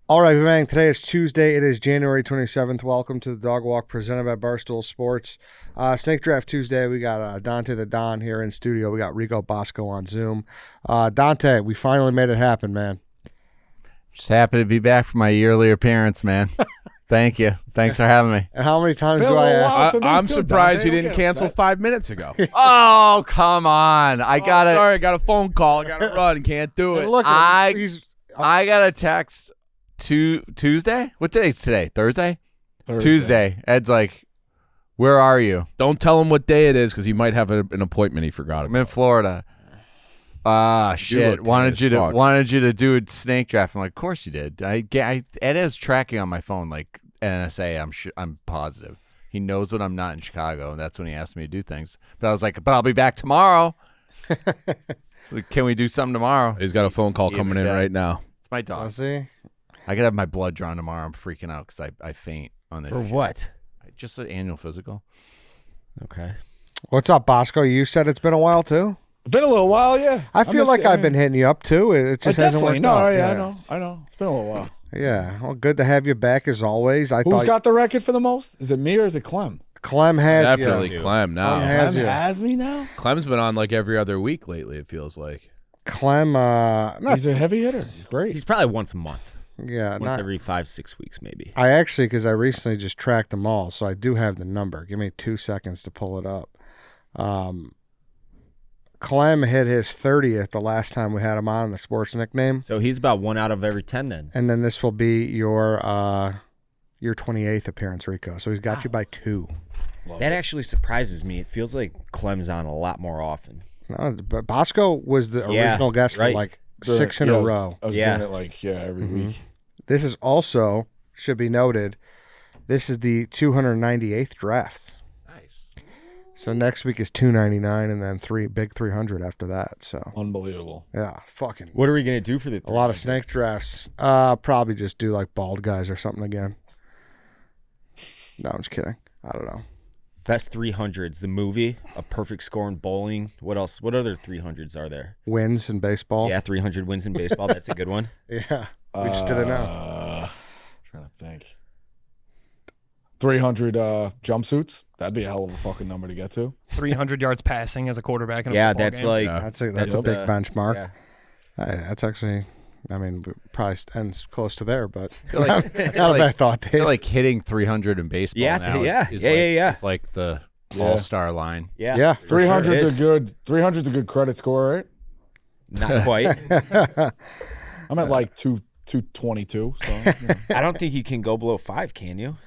All right, bang. Today is Tuesday. It is January 27th. Welcome to the Dog Walk presented by Barstool Sports. Snake Draft Tuesday. We got Dante the Don here in studio. We got Rico Bosco on Zoom. Dante, we finally made it happen, man. Just happy to be back for my yearly appearance, man. Thank you. Thanks for having me. And how many times do I ask? I'm surprised you didn't cancel 5 minutes ago. Oh, come on. I got Sorry, I got a phone call. I got to run. Can't do it. Look, I got a text Tuesday? What day is today? Thursday? Tuesday. Ed's like, where are you? Don't tell him what day it is because he might have an appointment he forgot I'm about. in Florida. Shit. Wanted you to do a snake draft. I'm like, of course you did. Ed is tracking on my phone like NSA. I'm positive. He knows when I'm not in Chicago, and that's when he asked me to do things. But I was like, but I'll be back tomorrow. So can we do something tomorrow? He's got a phone call coming in right now. It's my dog. See? I could have my blood drawn tomorrow. I'm freaking out because I faint on this. For shit. what? Just an annual physical. Okay. What's up, Bosco? You said it's been a while, too? Been a little while, yeah. I feel like I've been hitting you up, too. It just hasn't worked out. Yeah, I know. It's been a little while. Yeah. Well, good to have you back, as always. Who's got the record for the most? Is it me or is it Clem? Clem has Definitely you. Clem now. Clem has Clem you. has me now? Clem's been on like every other week lately, it feels like. Clem, He's a heavy hitter. He's great. He's probably once a month. yeah, Once every 5-6 weeks, maybe. I actually, because I recently just tracked them all, so I do have the number. Give me 2 seconds to pull it up. Clem hit his 30th the last time we had him on the sports nickname, So he's about 1 out of every 10 then. and then this will be your 28th appearance, Rico. So he's got you by 2. That actually surprises me. It feels like Clem's on a lot more often. No, but Bosco was the Yeah, original guest for right. like 6 in a row. I was Yeah. doing it like, every week. This is also, should be noted, this is the 298th draft. Nice. So next week is 299 and then big 300 after that. So Unbelievable. yeah, fucking What are we going to do for the a lot of snake drafts. Probably just do like bald guys or something again. No, I'm just kidding. I don't know. Best 300s, the movie, A Perfect Score in Bowling. What else? What other 300s are there? Wins in baseball. Yeah, 300 wins in baseball. That's a good one. Yeah. We just didn't know. Trying to think. 300 jumpsuits. That'd be a hell of a fucking number to get to. 300 yards passing as a quarterback in a Yeah, football that's game. like Yeah. That's a that's big the- benchmark. yeah. That's actually, I mean, probably ends close to there, but I feel like, not a bad thought, I feel Dave. like hitting 300 in baseball Yeah, now yeah. is Yeah, like, yeah. It's like the Yeah. all-star line. Yeah. Yeah. for sure 300's it a is. good 300's a good credit score, right? Not quite. I'm at like 222. So, I don't think you can go below 5, can you?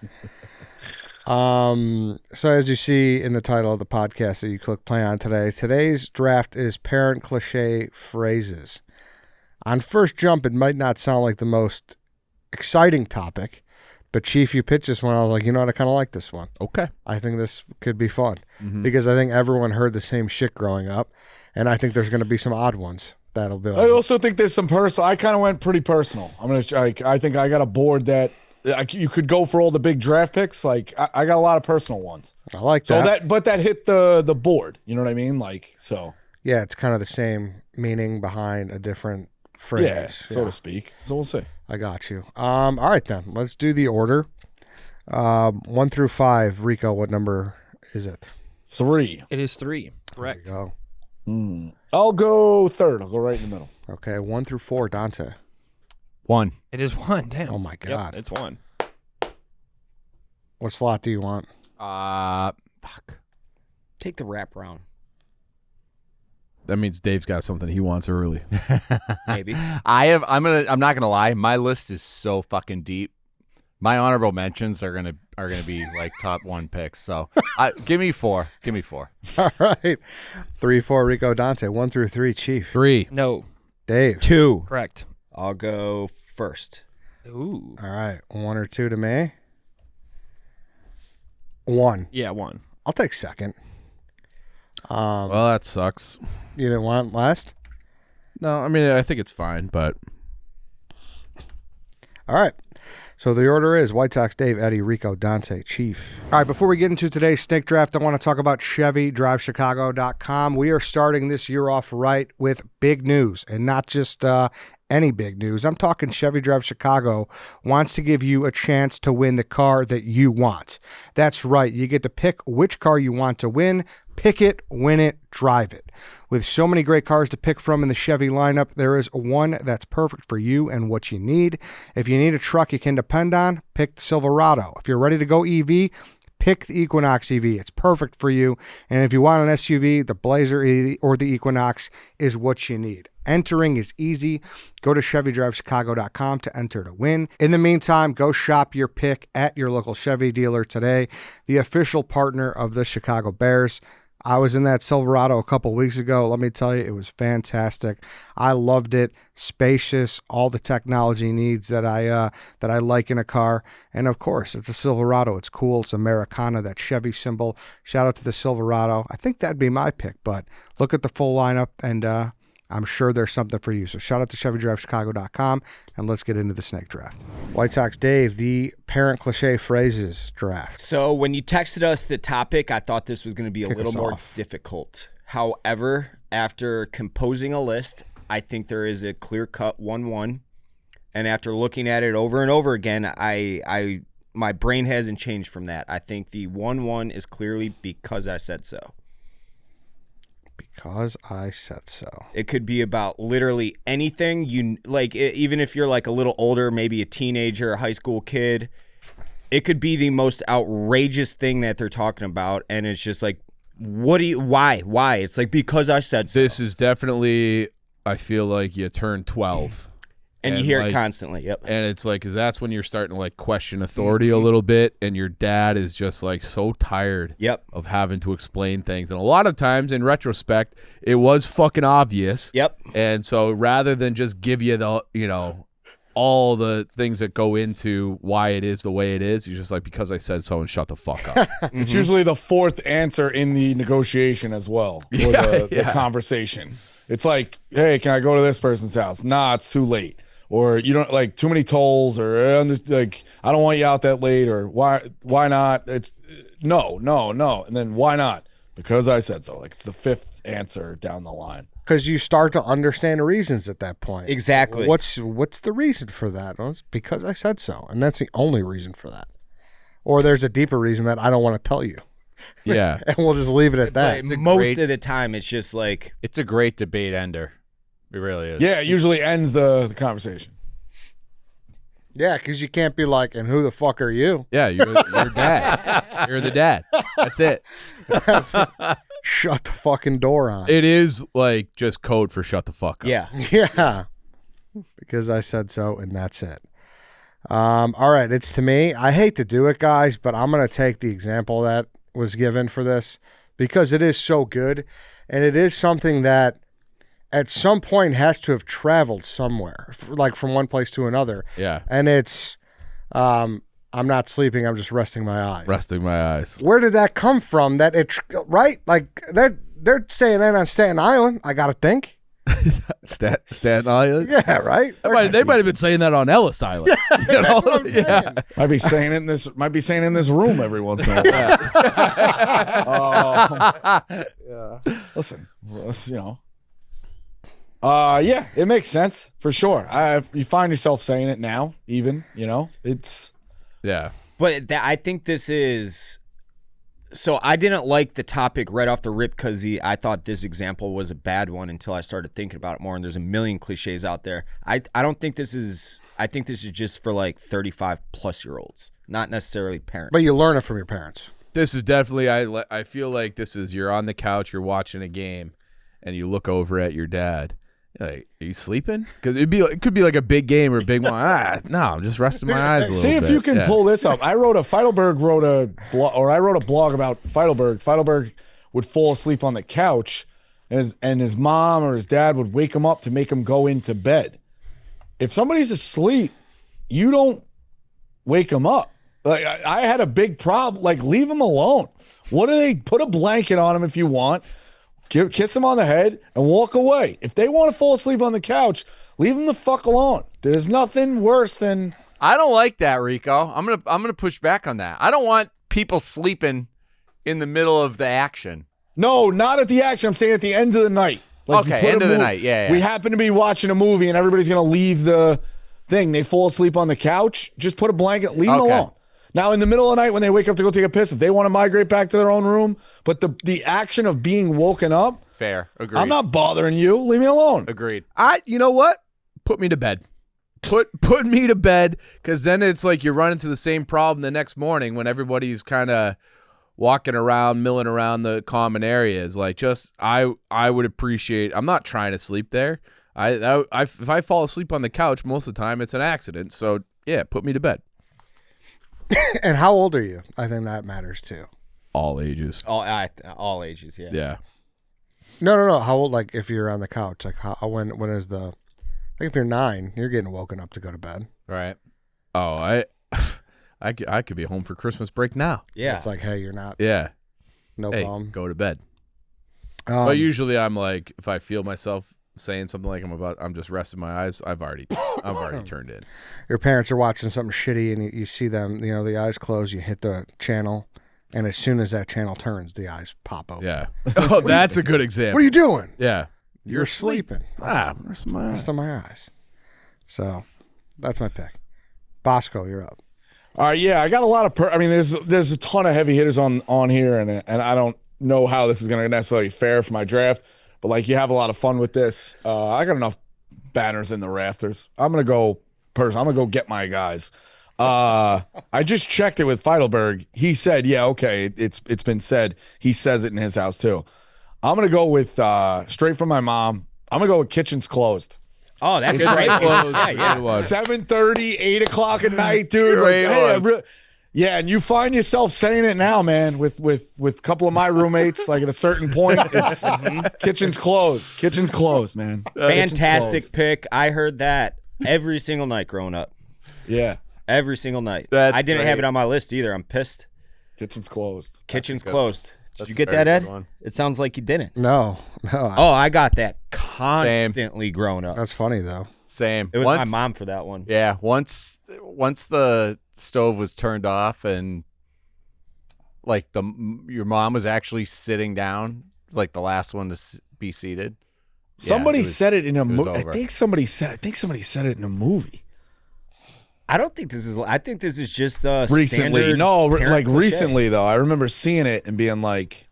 So as you see in the title of the podcast that you click play on today, today's draft is parent cliche phrases. On first jump, it might not sound like the most exciting topic, but Chief, you pitched this one. I was like, you know what? I kind of like this one. Okay. I think this could be fun because I think everyone heard the same shit growing up, and I think there's going to be some odd ones that'll be like. I also think there's some personal. I kind of went pretty personal. I think I got a board that you could go for all the big draft picks. Like I got a lot of personal ones. I like So that. that hit the board. You know what I mean? Like so. Yeah, it's kind of the same meaning behind a different phrase. Yeah, so to speak. So we'll see. I got you. All right, then. Let's do the order. 1 through 5. Rico, what number is it? 3. It is 3. Correct. Go. I'll go 3rd. I'll go right in the middle. Okay, 1 through 4, Dante. 1. It is 1. Damn. Oh, my God. Yep, it's 1. What slot do you want? Fuck. Take the wrap round. That means Dave's got something he wants early. Maybe. I'm not gonna lie. My list is so fucking deep. My honorable mentions are gonna be like top 1 picks. So give me 4. Give me 4. All right. 3, 4, Rico, Dante. 1 through 3, Chief. 3. No. Dave. 2. Correct. I'll go first. Ooh. All right. 1 or 2 to me. 1. Yeah, 1. I'll take second. Well, that sucks. You didn't want last? No, I mean, I think it's fine, but All right. So the order is White Sox, Dave, Eddie, Rico, Dante, Chief. All right, before we get into today's snake draft, I want to talk about ChevyDriveChicago.com. We are starting this year off right with big news, and not just any big news. I'm talking Chevy Drive Chicago wants to give you a chance to win the car that you want. That's right. You get to pick which car you want to win. Pick it, win it, drive it. With so many great cars to pick from in the Chevy lineup, there is one that's perfect for you and what you need. If you need a truck you can depend on, pick the Silverado. If you're ready to go EV, pick the Equinox EV. It's perfect for you. And if you want an SUV, the Blazer or the Equinox is what you need. Entering is easy. Go to ChevyDriveChicago.com to enter to win. In the meantime, go shop your pick at your local Chevy dealer today, the official partner of the Chicago Bears. I was in that Silverado a couple weeks ago. Let me tell you, it was fantastic. I loved it. Spacious, all the technology needs that I like in a car. And of course, it's a Silverado. It's cool. It's Americana, that Chevy symbol. Shout out to the Silverado. I think that'd be my pick, but look at the full lineup and I'm sure there's something for you. So shout out to ChevyDriveChicago.com, and let's get into the snake draft. White Sox Dave, the parent cliche phrases draft. So when you texted us the topic, I thought this was going to be a little more difficult. However, after composing a list, I think there is a clear-cut 1-1. And after looking at it over and over again, my brain hasn't changed from that. I think the 1-1 is clearly because I said so. Because I said so. It could be about literally anything. Even if you're like a little older, maybe a teenager, a high school kid, it could be the most outrageous thing that they're talking about, and it's just like, why? It's like, because I said so. This is definitely, I feel like you turn 12. And you hear it constantly, yep. And it's like, because that's when you're starting to like question authority a little bit, and your dad is just like so tired of having to explain things. And a lot of times, in retrospect, it was fucking obvious. Yep. And so rather than just give you the, all the things that go into why it is the way it is, you're just like, because I said so, and shut the fuck up. It's usually the fourth answer in the negotiation as well, or the conversation. It's like, hey, can I go to this person's house? Nah, it's too late. Or you don't like too many tolls, or like I don't want you out that late, or why not? It's no, and then why not? Because I said so. Like it's the fifth answer down the line. Because you start to understand the reasons at that point. Exactly. What's the reason for that? Well, it's because I said so, and that's the only reason for that. Or there's a deeper reason that I don't want to tell you. Yeah, and we'll just leave it at that. Most of the time, it's just like, it's a great debate ender. It really is. Yeah, it usually ends the conversation. Yeah, because you can't be like, and who the fuck are you? Yeah, you're dad. You're the dad. That's it. Shut the fucking door on. It is like just code for shut the fuck up. yeah. Yeah. Because I said so, and that's it. All right, it's to me. I hate to do it, guys, but I'm going to take the example that was given for this because it is so good, and it is something that at some point has to have traveled somewhere, like from one place to another. Yeah. And it's, I'm not sleeping. I'm just resting my eyes. Resting my eyes. Where did that come from? That it, right? Like that they're saying that on Staten Island. I got to think. Staten Island? Yeah, right. They might have been saying that on Ellis Island. You know? Yeah. Might be saying it in this room every once in a while. Listen, yeah, it makes sense for sure. You find yourself saying it now, even, it's. Yeah. But I think this is. So I didn't like the topic right off the rip because I thought this example was a bad one until I started thinking about it more. And there's a million cliches out there. I don't think this is. I think this is just for like 35-plus-year-olds, not necessarily parents. But you learn it from your parents. This is definitely. I feel like this is. You're on the couch. You're watching a game, and you look over at your dad. Like, are you sleeping? Because it could be like a big game or a big one. No, I'm just resting my eyes a little See bit. if you can pull this up. Feidelberg wrote a blog, or I wrote a blog about Feidelberg. Feidelberg would fall asleep on the couch, and his mom or his dad would wake him up to make him go into bed. If somebody's asleep, you don't wake him up. Like I had a big problem. Like, leave him alone. What do they put a blanket on him if you want? Kiss them on the head and walk away. If they want to fall asleep on the couch, leave them the fuck alone. There's nothing worse than. I don't like that, Rico. I'm gonna push back on that. I don't want people sleeping in the middle of the action. No, not at the action. I'm saying at the end of the night. Like you Okay, put end a of the mo- night. Yeah. We happen to be watching a movie and everybody's gonna leave the thing. They fall asleep on the couch. Just put a blanket. Leave them Okay. alone. Now, in the middle of the night when they wake up to go take a piss, if they want to migrate back to their own room, but the action of being woken up, Fair. Agreed. I'm not bothering you. Leave me alone. Agreed. You know what? Put me to bed. Put me to bed, because then it's like you run into the same problem the next morning when everybody's kind of walking around, milling around the common areas. Like, just I would appreciate. I'm not trying to sleep there. If I fall asleep on the couch, most of the time it's an accident. So yeah, put me to bed. And how old are you? I think that matters too. All ages. All ages, yeah. Yeah. No. How old? Like if you're on the couch, like when is the? Like if you're 9, you're getting woken up to go to bed. Right. Oh, I could be home for Christmas break now. Yeah. It's like, hey, you're not. Yeah. No Hey, problem. go to bed. But usually I'm like, if I feel myself saying something like I'm just resting my eyes, I've already turned in. Your parents are watching something shitty, and you see them. You know, the eyes close. You hit the channel, and as soon as that channel turns, the eyes pop open. Yeah. Oh, that's a good example. What are you doing? Yeah. You're sleeping. Rest my eyes. Rest of my eyes. So that's my pick. Bosco, you're up. All right, yeah, I got a lot of. There's a ton of heavy hitters on here, and I don't know how this is going to necessarily fare for my draft, but like you have a lot of fun with this. I got enough banners in the rafters. I'm gonna go get my guys. I just checked it with Feidelberg. He said, yeah, okay, it's been said. He says it in his house too. I'm gonna go with straight from my mom. I'm gonna go with kitchens closed. Oh, that's great. Yeah. 7:30, 8 o'clock at night, dude. Great one. Yeah, and you find yourself saying it now, man, with a couple of my roommates, like at a certain point, it's kitchen's closed. Kitchen's closed, man. Fantastic Kitchen's closed. pick. I heard that every single night growing up. Yeah, Every single night. That's I didn't great. have it on my list either. I'm pissed. kitchen's closed. Kitchen's good closed. Did That's you a get very that, good Ed? one. It sounds like you didn't. No. Oh, I got that constantly growing up. That's funny though. Same. It was my mom for that one. Yeah. Once the stove was turned off and like your mom was actually sitting down, like the last one to be seated. Somebody said it in a movie. I over. think somebody said it in a movie I don't think this is. I think this is just recently. standard No, parent like cliche. recently though. I remember seeing it and being like,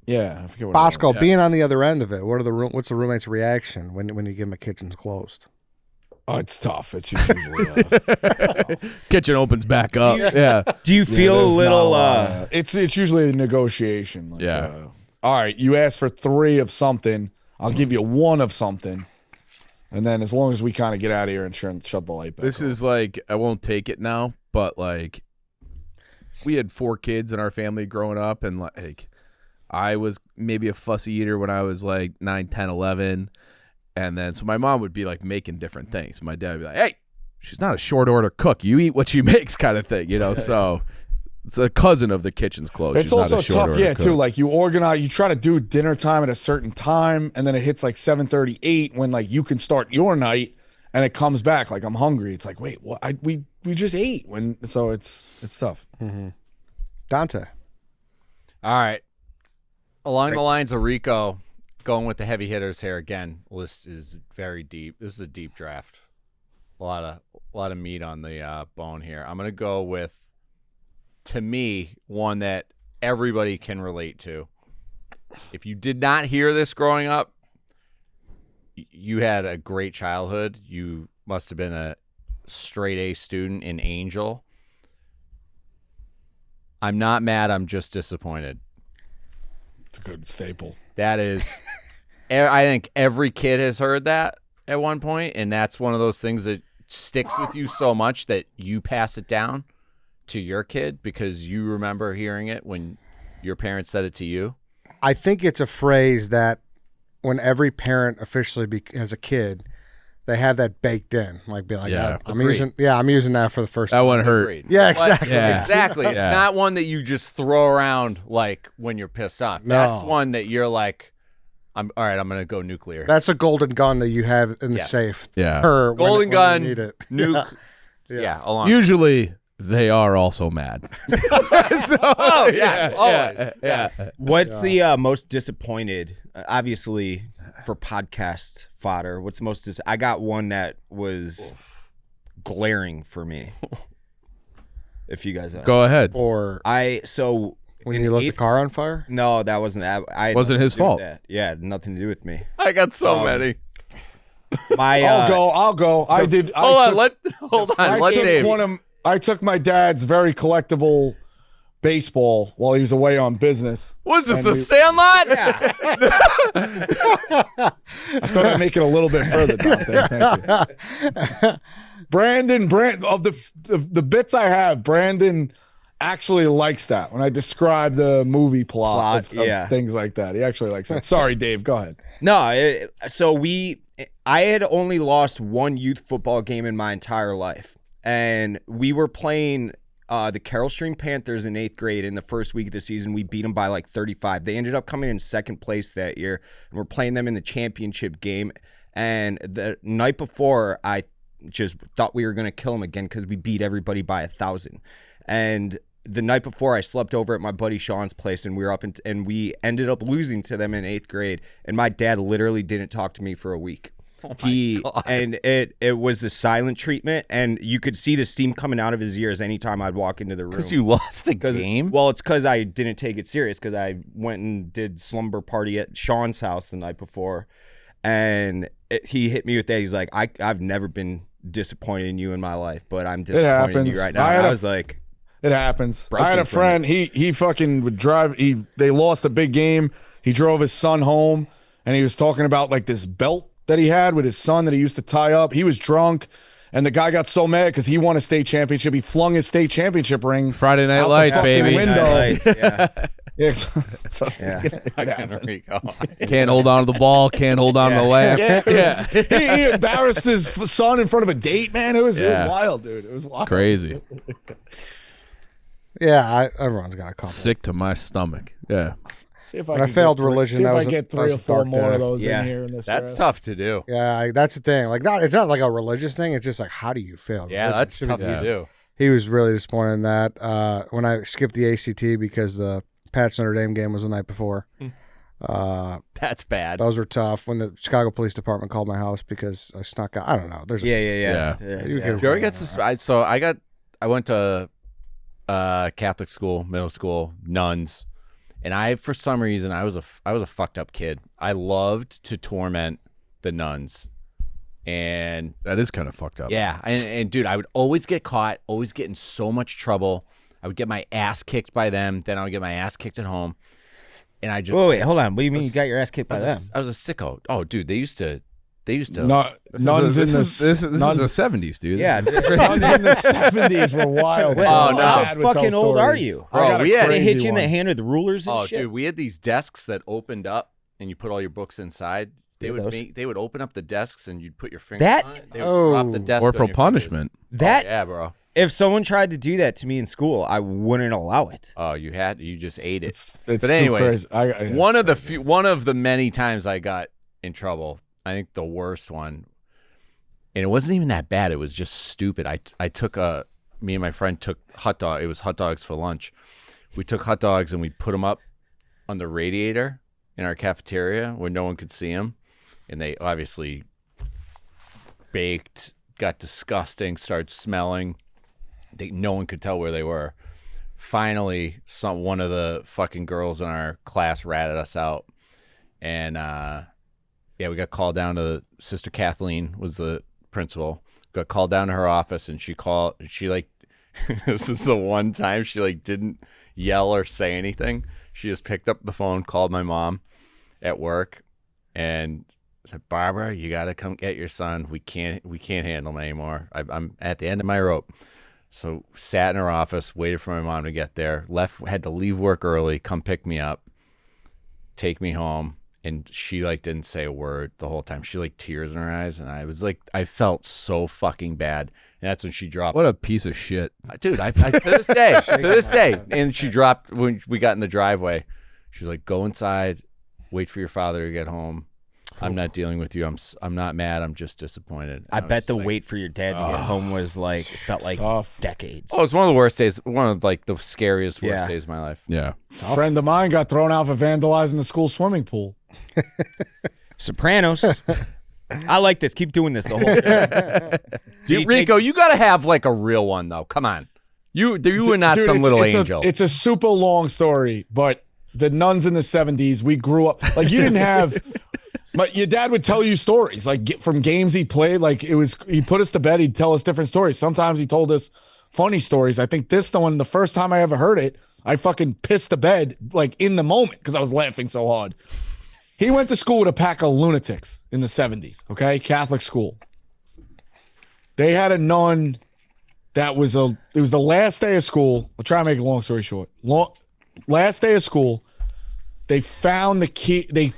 yeah, I forget what Bosco, it was. being on the other end of it, what's the roommate's reaction when you give him a kitchen's closed? Oh, it's tough. It's usually Kitchen opens back up. Yeah. Do you feel a there's little? not lot of- it's usually a negotiation. Like, Yeah. All right, you asked for 3 of something. I'll give you 1 of something, and then as long as we kind of get out of here and shut the light back. This on. is like, I won't take it now, but like we had 4 kids in our family growing up, and like I was maybe a fussy eater when I was like 9, 10, 11. And then so my mom would be like making different things. My dad would be like, hey, she's not a short order cook. You eat what she makes kind of thing, you know? So it's a cousin of the kitchen's closed. It's She's not also a short tough, order yeah, cook. too. Like you organize, you try to do dinner time at a certain time, and then it hits like 7:38 when like you can start your night, and it comes back like I'm hungry. It's like, wait, what? We just ate so it's tough. Dante. All right. Along the lines of Rico, going with the heavy hitters here again. List is very deep. This is a deep draft. A lot of meat on the bone here. I'm gonna go with, to me, one that everybody can relate to. If you did not hear this growing up, you had a great childhood. You must have been a straight A student in Angel. I'm not mad. I'm just disappointed. It's a good staple. That is, I think every kid has heard that at one point, and that's one of those things that sticks with you so much that you pass it down to your kid because you remember hearing it when your parents said it to you. I think it's a phrase that when every parent officially has a kid, they have that baked in. Like, be like, Yeah, I'm agreed. using that for the first That time. one hurt. Agreed. Yeah, But- exactly. Yeah. Exactly. It's Yeah. not one that you just throw around like when you're pissed off. No. That's one that you're like, I'm going to go nuclear. That's a golden gun that you have in the Yes. safe. Yeah. For when Golden you gun, need it. nuke. Yeah, along. Usually They are also mad. Yes, always. Yes. What's the most disappointed? Obviously, for podcast fodder, what's the most? I got one that was glaring for me. If you guys Go ahead. Or when you lit the car on fire? No, that wasn't that. Wasn't his fault. Yeah, it had nothing to do with me. I got so many. I'll go. I took my dad's very collectible baseball while he was away on business. Was this the Sandlot? Yeah. I thought I'd make it a little bit further, Dante. Thank you. Brandon, of the bits I have, Brandon actually likes that when I describe the movie plot of things like that. He actually likes that. Sorry, Dave. Go ahead. No, I had only lost one youth football game in my entire life, and we were playing the Carroll Stream Panthers in 8th grade. In the first week of the season, we beat them by like 35. They ended up coming in second place that year, and we're playing them in the championship game. And the night before, I just thought we were going to kill them again because we beat everybody by 1,000. And the night before, I slept over at my buddy Sean's place, and we were up and we ended up losing to them in 8th grade. And my dad literally didn't talk to me for a week. God. And it was the silent treatment, and you could see the steam coming out of his ears anytime I'd walk into the room. Because you lost a game? Well, it's because I didn't take it serious, because I went and did slumber party at Sean's house the night before, and he hit me with that. He's like, I've never been disappointed in you in my life, but I'm disappointed in you right now. I was like, it happens. I had a friend. He fucking would drive. They lost a big game. He drove his son home, and he was talking about like this belt that he had with his son that he used to tie up. He was drunk, and the guy got so mad because he won a state championship. He flung his state championship ring. Friday Night out Lights, the baby. window. Night Lights, yeah. Can't hold on to the ball. Can't hold on to the lamp. He embarrassed his son in front of a date, man. It was wild, dude. It was wild. Crazy. Yeah, everyone's got a couple. Sick to my stomach. Yeah. See if I failed religion. See if that I get 3 or 4 more of those Yeah. in here in this. That's draft. tough to do. Yeah, that's the thing. Like that, it's not like a religious thing. It's just like, how do you fail? Yeah, religion? that's tough to do. He was really disappointed in that. When I skipped the ACT because the Pats Notre Dame game was the night before. That's bad. Those were tough. When the Chicago Police Department called my house because I snuck out. I don't know. There's Yeah. Joey gets I went to Catholic school, middle school, nuns, and for some reason I was a fucked up kid. I loved to torment the nuns, and That is kind of fucked up. yeah, and dude, I would always get caught, always get in so much trouble. I would get my ass kicked by them, then I would get my ass kicked at home, and I just Wait, hold on. What do you mean you got your ass kicked by them? I was a sicko. Oh, dude, they used to. Nuns in This is the 70s, dude. Yeah. nuns in the 70s were wild. Wait, Oh, no. How fucking old are you? Bro, we had They hit crazy you in the one. hand with rulers and Oh, shit? dude, we had these desks that opened up, and you put all your books inside. They Yeah, they would open up the desks, and you'd put your finger That- on it. They would drop the desk Or on for your punishment. That, yeah, bro. if someone tried to do that to me in school, I wouldn't allow it. Oh, you just ate it. It's But too anyways, crazy. one of the many times I got in trouble, I think the worst one, and it wasn't even that bad. It was just stupid. I took me and my friend took hot dog. It was hot dogs for lunch. We took hot dogs and we put them up on the radiator in our cafeteria where no one could see them, and they obviously baked, got disgusting, started smelling. No one could tell where they were. Finally, one of the fucking girls in our class ratted us out, and we got called down to Sister Kathleen was the principal. Got called down to her office, and she this is the one time she like didn't yell or say anything. She just picked up the phone, called my mom at work, and said, "Barbara, you got to come get your son. We can't handle him anymore. I'm at the end of my rope." So sat in her office, waited for my mom to get there. Had to leave work early, come pick me up, take me home, and she didn't say a word the whole time. She tears in her eyes, and I felt so fucking bad. And that's when she dropped. What a piece of shit. Dude, I to this day, and she dropped when we got in the driveway. She was like, "Go inside, wait for your father to get home." I'm not dealing with you. I'm not mad. I'm just disappointed. I bet the wait for your dad to get home was like felt like tough. decades. Oh, it's one of the worst days. One of like the scariest worst days of my life. Yeah. A friend of mine got thrown out for vandalizing the school swimming pool. Sopranos. I like this. Keep doing this the whole time. Dude, Rico, you got to have like a real one though. Come on. You were not some little angel. It's a super long story, but the nuns in the 70s, we grew up like you didn't have. But your dad would tell you stories like from games he played. Like he put us to bed. He'd tell us different stories. Sometimes he told us funny stories. I think the first time I ever heard it, I fucking pissed the bed like in the moment because I was laughing so hard. He went to school with a pack of lunatics in the 70s. Okay, Catholic school. They had a nun that it was the last day of school. I'll try to make a long story short. Last day of school. They found the key. They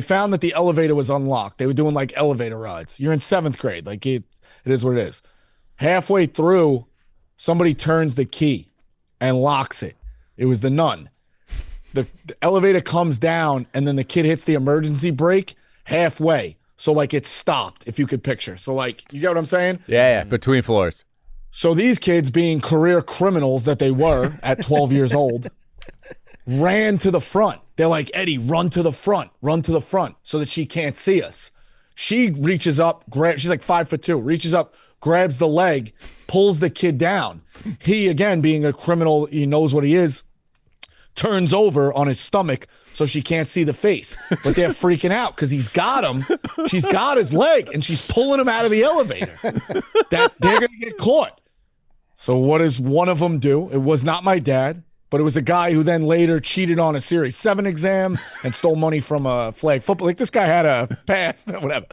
found that the elevator was unlocked. They were doing like elevator rides. You're in 7th grade. Like it is what it is. Halfway through, somebody turns the key and locks it. It was the nun. The elevator comes down and then the kid hits the emergency brake halfway. So like it stopped, if you could picture. So like, you get what I'm saying? Yeah. Between floors. So these kids, being career criminals that they were at 12 years old, ran to the front. They're like, Eddie, run to the front so that she can't see us. She reaches up, she's like 5'2", reaches up, grabs the leg, pulls the kid down. He, again, being a criminal, he knows what he is, turns over on his stomach so she can't see the face. But they're freaking out because he's got him. She's got his leg, and she's pulling him out of the elevator. That they're going to get caught. So what does one of them do? It was not my dad. But it was a guy who then later cheated on a Series 7 exam and stole money from a flag football. Like this guy had a past, whatever.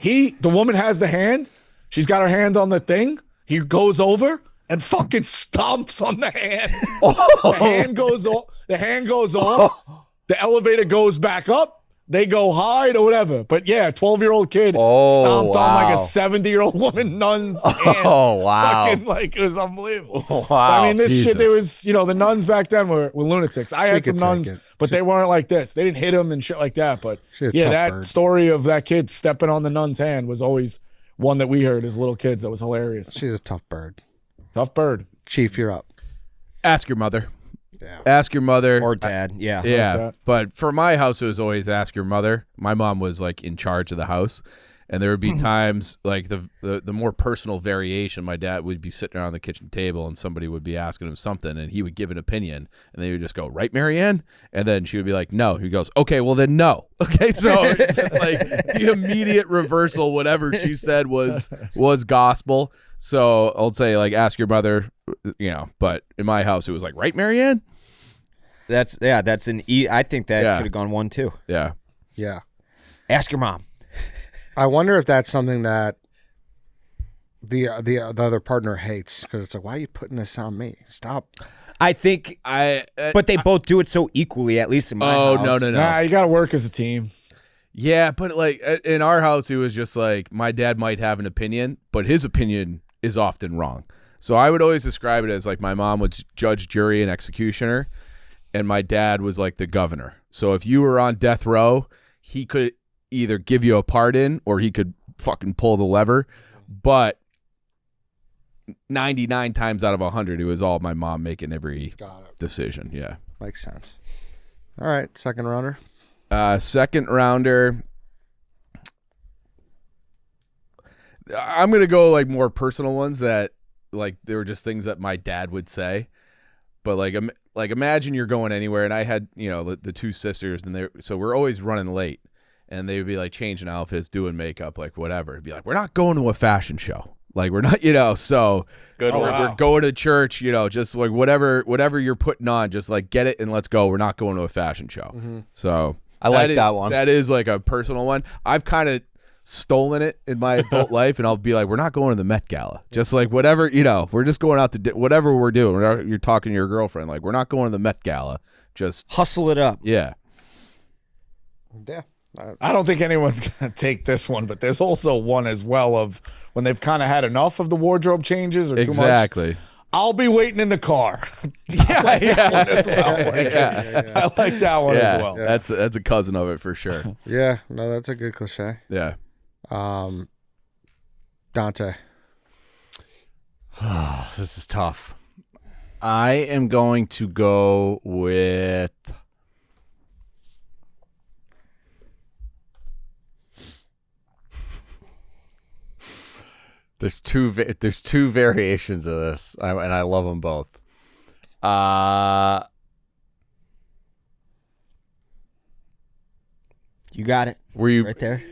The woman has the hand. She's got her hand on the thing. He goes over and fucking stomps on the hand. The hand goes off. The elevator goes back up. They go hide or whatever. But yeah, 12-year-old kid stomped on like a 70-year-old woman nun's hand. Oh, wow. Fucking like it was unbelievable. Wow. So I mean, this Jesus. shit, there was, the nuns back then were lunatics. I had some nuns, but they weren't like this. They didn't hit them and shit like that. But yeah, that story of that kid stepping on the nun's hand was always one that we heard as little kids that was hilarious. She's a tough bird. Tough bird. Chief, you're up. Ask your mother. Yeah. Ask your mother. Or dad, yeah. Yeah, but for my house, it was always ask your mother. My mom was like in charge of the house, and there would be times like the more personal variation. My dad would be sitting around the kitchen table, and somebody would be asking him something, and he would give an opinion, and they would just go, "Right, Marianne?" And then she would be like, "No." He goes, "Okay, well then no." Okay, so it's just like the immediate reversal. Whatever she said was gospel. So I'll say like ask your mother, But in my house, it was like, "Right, Marianne?" That's an E. I think that could have gone 1 too. Yeah. Yeah. Ask your mom. I wonder if that's something that the other partner hates because it's like, why are you putting this on me? Stop. I think but they both do it so equally, at least in my house. No. Nah, you got to work as a team. Yeah, but like in our house, it was just like my dad might have an opinion, but his opinion is often wrong. So I would always describe it as like my mom was judge, jury, and executioner, and my dad was like the governor. So if you were on death row, he could either give you a pardon or he could fucking pull the lever. But 99 times out of 100, it was all my mom making every decision. Yeah. Makes sense. All right, second rounder. Second rounder. I'm going to go like more personal ones that like they were just things that my dad would say. But like imagine you're going anywhere, and I had, the two sisters, and so we're always running late, and they would be like changing outfits, doing makeup, like whatever. It'd be like, we're not going to a fashion show. Like we're not, so Good we're going to church, just like whatever you're putting on, just like get it and let's go. We're not going to a fashion show. Mm-hmm. So I like that one. That is like a personal one. I've kind of stolen it in my adult life, and I'll be like, we're not going to the Met Gala. Just like whatever, we're just going out to whatever we're doing. You're talking to your girlfriend, like we're not going to the Met Gala. Just hustle it up. Yeah. Yeah. I don't think anyone's going to take this one, but there's also one as well of when they've kind of had enough of the wardrobe changes or too much. Exactly. I'll be waiting in the car. Yeah, I like that one as well. That's a cousin of it for sure. Yeah, no, that's a good cliche. Yeah. Dante. This is tough. I am going to go with There's two variations of this, and I love them both. You got it. Were you right there?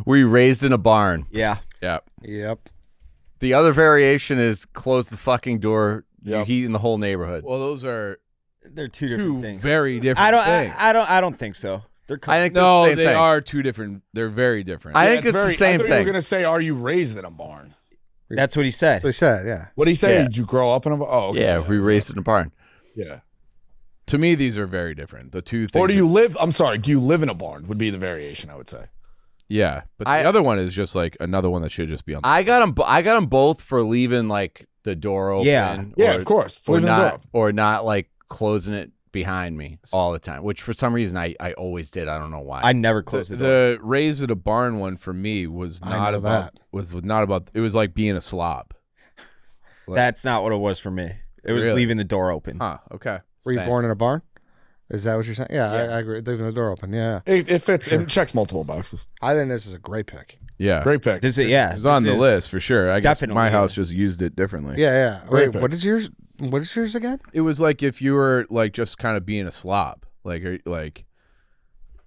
Were you raised in a barn? Yeah. Yeah. Yep. The other variation is close the fucking door. You Yep. heat in the whole neighborhood. Well, those are They're two different things. very different things. I don't think so. They're I think no, that's the same they thing. are two different. They're very different. I think it's the I same thought you were thing. going to say, are you raised in a barn? That's what he said. They said, yeah. What did he say? Yeah. Did you grow up in a barn? Oh, okay. Yeah, we raised in a barn. Yeah. To me, these are very different. The two things. Or do you live? I'm sorry. Do you live in a barn? Would be the variation, I would say. Yeah, but the I- other one is just like another one that should just be on. I got them both for leaving like the door open. Yeah. Yeah, or, of course. It's Or leaving the door not, open. or not like closing it behind me all the time. Which for some reason I always did. I don't know why. I never closed the door. The raised at a barn one for me was I not know about that. was not about. It was like being a slob. That's not what it was for me. It was Really? leaving the door open. Huh. Okay. Were you Same. born in a barn? Is that what you're saying? Yeah, I agree. Leaving the door open. Yeah. It fits. It checks multiple boxes. I think this is a great pick. Yeah. Great pick. This is It's on the list for sure. I guess definitely my is. house just used it differently. Yeah, yeah. Great Wait, pick. what is yours? What is yours again? It was like if you were like just kind of being a slob. Like,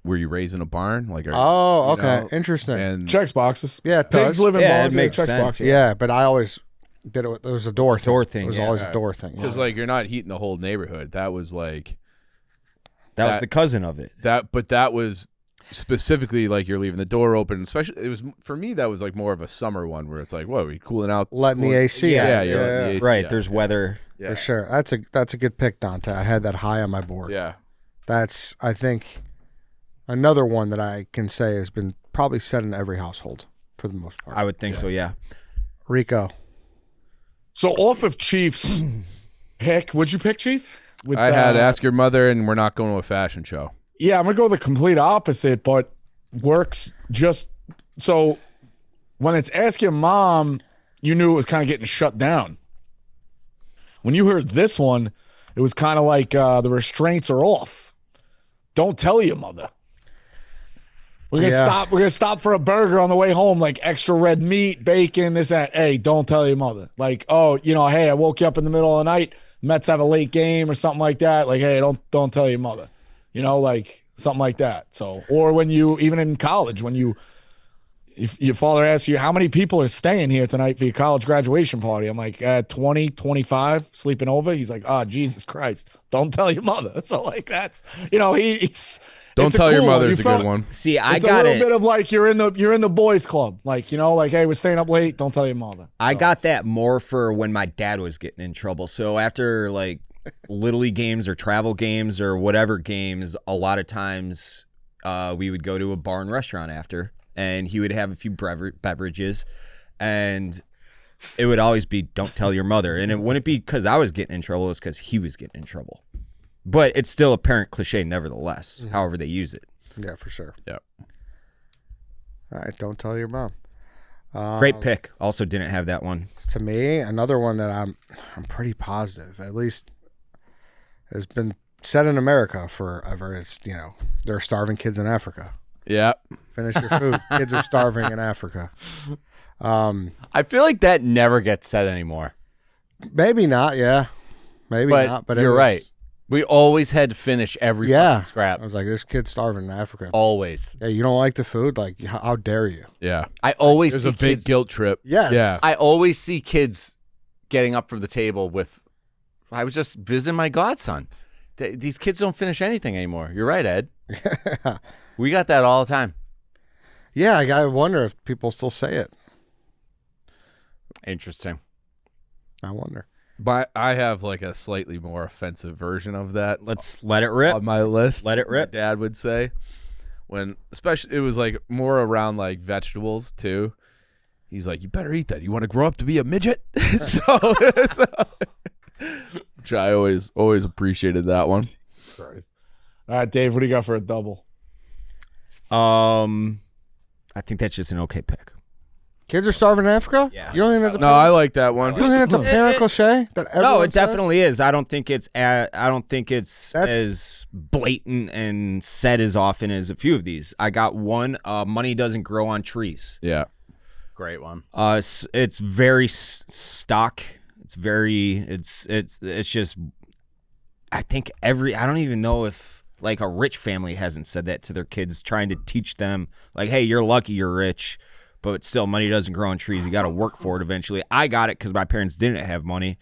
were you raised in a barn? Like, Oh, you okay. know, Interesting. and Checks boxes. Yeah, it Pigs does. live in Yeah, it barns. makes checks sense, boxes. Yeah, but I always did it. It was a door thing. Door thing, It was yeah. always a door thing. because Yeah. like you're not heating the whole neighborhood. That was like That was that- the cousin of it. but that was specifically like you're leaving the door open. Especially, it was for me that was like more of a summer one where it's like, whoa, are you cooling out? Letting the AC. Yeah, out. you're letting the AC Right. out. There's weather. Yeah. For sure. That's a good pick, Dante. I had that high on my board. Yeah. That's, I think, another one that I can say has been probably said in every household for the most part. I would think so, yeah. Rico. So off of Chief's pick, would you pick Chief? With, I had Ask Your Mother, and we're not going to a fashion show. Yeah, I'm gonna go the complete opposite, but works just so. When it's Ask Your Mom, you knew it was kind of getting shut down. When you heard this one, it was kind of like the restraints are off. Don't tell your mother. We're gonna Yeah. stop. We're gonna stop for a burger on the way home, like extra red meat, bacon, this, that. Hey, don't tell your mother. Like, oh, hey, I woke you up in the middle of the night. Mets have a late game or something like that. Like, hey, don't tell your mother. Like something like that. So, or when you, even in college, when if your father asks you, how many people are staying here tonight for your college graduation party? I'm like, 20, 25 sleeping over. He's like, oh, Jesus Christ. Don't tell your mother. So like, that's, Don't it's a tell your cool mother one. is You a felt- good one. See, I It's a got little it. bit of like, you're in the boys club. Like, hey, we're staying up late. Don't tell your mother. I got that more for when my dad was getting in trouble. So after like Little League games or travel games or whatever games, a lot of times we would go to a bar and restaurant after, and he would have a few beverages, and it would always be, don't tell your mother. And it wouldn't be because I was getting in trouble, it was because he was getting in trouble. But it's still a parent cliche nevertheless, however they use it. Yeah, for sure. Yep. All right, don't tell your mom. Great pick. Also didn't have that one. To me, another one that I'm pretty positive, at least has been said in America forever. It's, there are starving kids in Africa. Yeah. Finish your food. Kids are starving in Africa. I feel like that never gets said anymore. Maybe not, yeah. Maybe But not. But it you're was- right. We always had to finish every Yeah. fucking scrap. I was like, this kid's starving in Africa. Always. Yeah, you don't like the food? Like, how dare you? Yeah. I always There's see a big kids. guilt trip. Yes. Yeah. I always see kids getting up from the table with, I was just visiting my godson. These kids don't finish anything anymore. You're right, Ed. We got that all the time. Yeah, I wonder if people still say it. Interesting. I wonder. But I have like a slightly more offensive version of that Let's let it rip. on my list. Let it rip. My dad would say, when especially it was like more around like vegetables too, He's like, you better eat that. You want to grow up to be a midget? Which I always appreciated that one. Jesus Christ. All right, Dave, what do you got for a double? I think that's just an okay pick. Kids are starving in Africa? Yeah. You don't think that's a No, I like that one. You don't think that's a parent cliche? That No, everyone it says? definitely is. I don't think it's as blatant and said as often as a few of these. I got one. Money doesn't grow on trees. Yeah. Great one. It's very stock. It's very. It's just. I think I don't even know if like a rich family hasn't said that to their kids, trying to teach them like, hey, you're lucky you're rich. But still, money doesn't grow on trees. You got to work for it eventually. I got it because my parents didn't have money,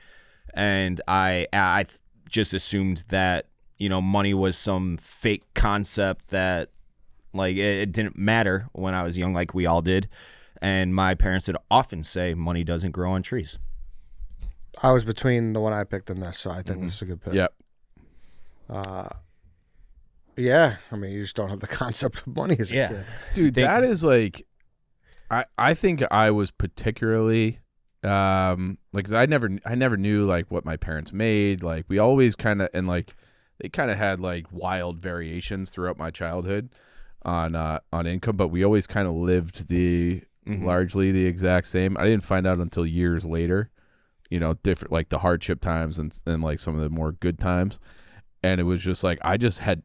and I just assumed that money was some fake concept that like it didn't matter when I was young, like we all did. And my parents would often say, "Money doesn't grow on trees." I was between the one I picked and this, so I think this is a good pick. Yep. Yeah, I mean, you just don't have the concept of money as a kid. Dude, that is like. I think I was particularly like I never knew like what my parents made. Like we always kind of they kind of had like wild variations throughout my childhood on income, but we always kind of lived largely the exact same. I didn't find out until years later, different like the hardship times and like some of the more good times. And it was just like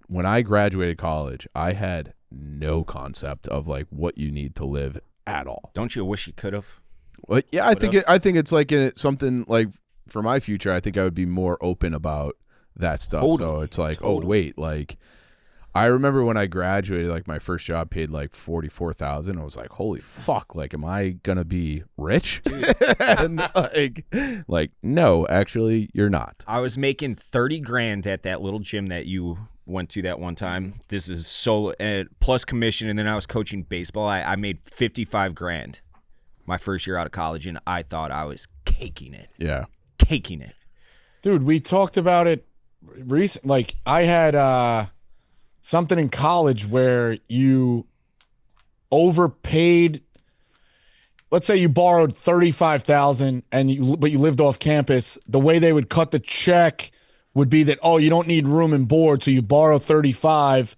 when I graduated college, I had no concept of like what you need to live at all. Don't you wish you could have? Well, yeah, I think it's like something like for my future. I think I would be more open about that stuff. Totally. So it's like, oh wait, like I remember when I graduated, like my first job paid like $44,000. I was like, holy fuck, like am I gonna be rich? And like no, actually, you're not. I was making $30,000 at that little gym that you went to that one time. This is solo plus commission, and then I was coaching baseball. I made $55,000 my first year out of college, and I thought I was caking it. Yeah, caking it. Dude, we talked about it recent. Like I had something in college where you overpaid. Let's say you borrowed $35,000 but you lived off campus. The way they would cut the check would be that, you don't need room and board, so you borrow 35,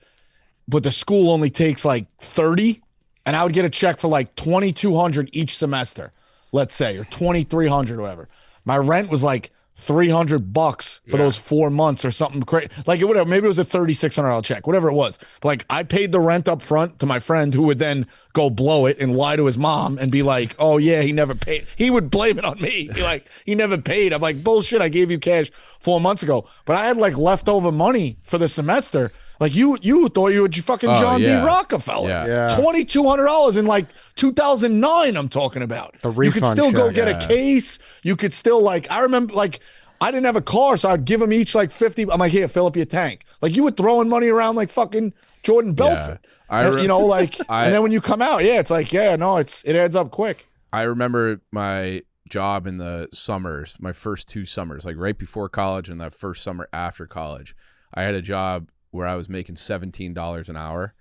but the school only takes like 30, and I would get a check for like $2,200 each semester, let's say, or $2,300 or whatever. My rent was like $300 for those 4 months or something crazy. Like whatever, maybe it was a $3,600 check, whatever it was. But like I paid the rent up front to my friend, who would then go blow it and lie to his mom and be like, "Oh yeah, he never paid." He would blame it on me. Be like, "He never paid." I'm like, "Bullshit! I gave you cash 4 months ago." But I had like leftover money for the semester. Like you thought you were fucking John D. Rockefeller. Yeah. $2,200 in like 2009. I'm talking about. The You could refund still go check. get a case. You could still like. I remember like I didn't have a car, so I'd give them each like 50. I'm like, here, fill up your tank. Like you were throwing money around like fucking Jordan Belfort. And then when you come out, it's like, it adds up quick. I remember my job in the summers, my first 2 summers, like right before college and that first summer after college. I had a job where I was making $17 an hour.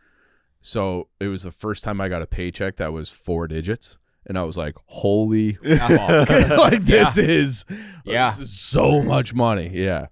So it was the first time I got a paycheck that was 4 digits. And I was like, holy fuck. Like this is so much money. Yeah.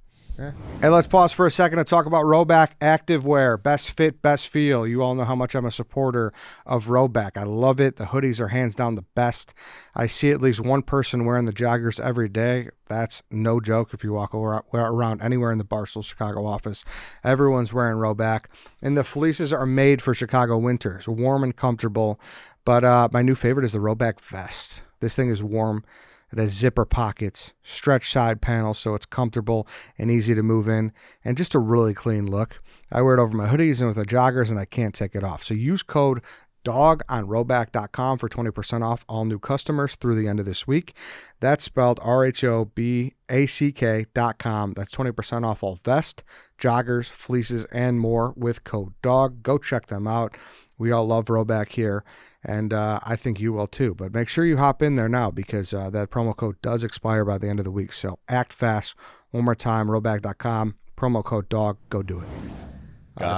Hey, let's pause for a second to talk about Rhoback Activewear. Best fit, best feel. You all know how much I'm a supporter of Rhoback. I love it. The hoodies are hands down the best. I see at least one person wearing the joggers every day. That's no joke if you walk around anywhere in the Barstool Chicago office. Everyone's wearing Rhoback. And the fleeces are made for Chicago winters. Warm and comfortable. But my new favorite is the Rhoback vest. This thing is warm. It has zipper pockets, stretch side panels, so it's comfortable and easy to move in, and just a really clean look. I wear it over my hoodies and with the joggers, and I can't take it off. So use code DOG on Rhoback.com for 20% off all new customers through the end of this week. That's spelled RHOBACK.com. That's 20% off all vest, joggers, fleeces, and more with code DOG. Go check them out. We all love Rhoback here, and I think you will too. But make sure you hop in there now because that promo code does expire by the end of the week. So act fast. One more time, Rhoback.com, promo code DOG. Go do it.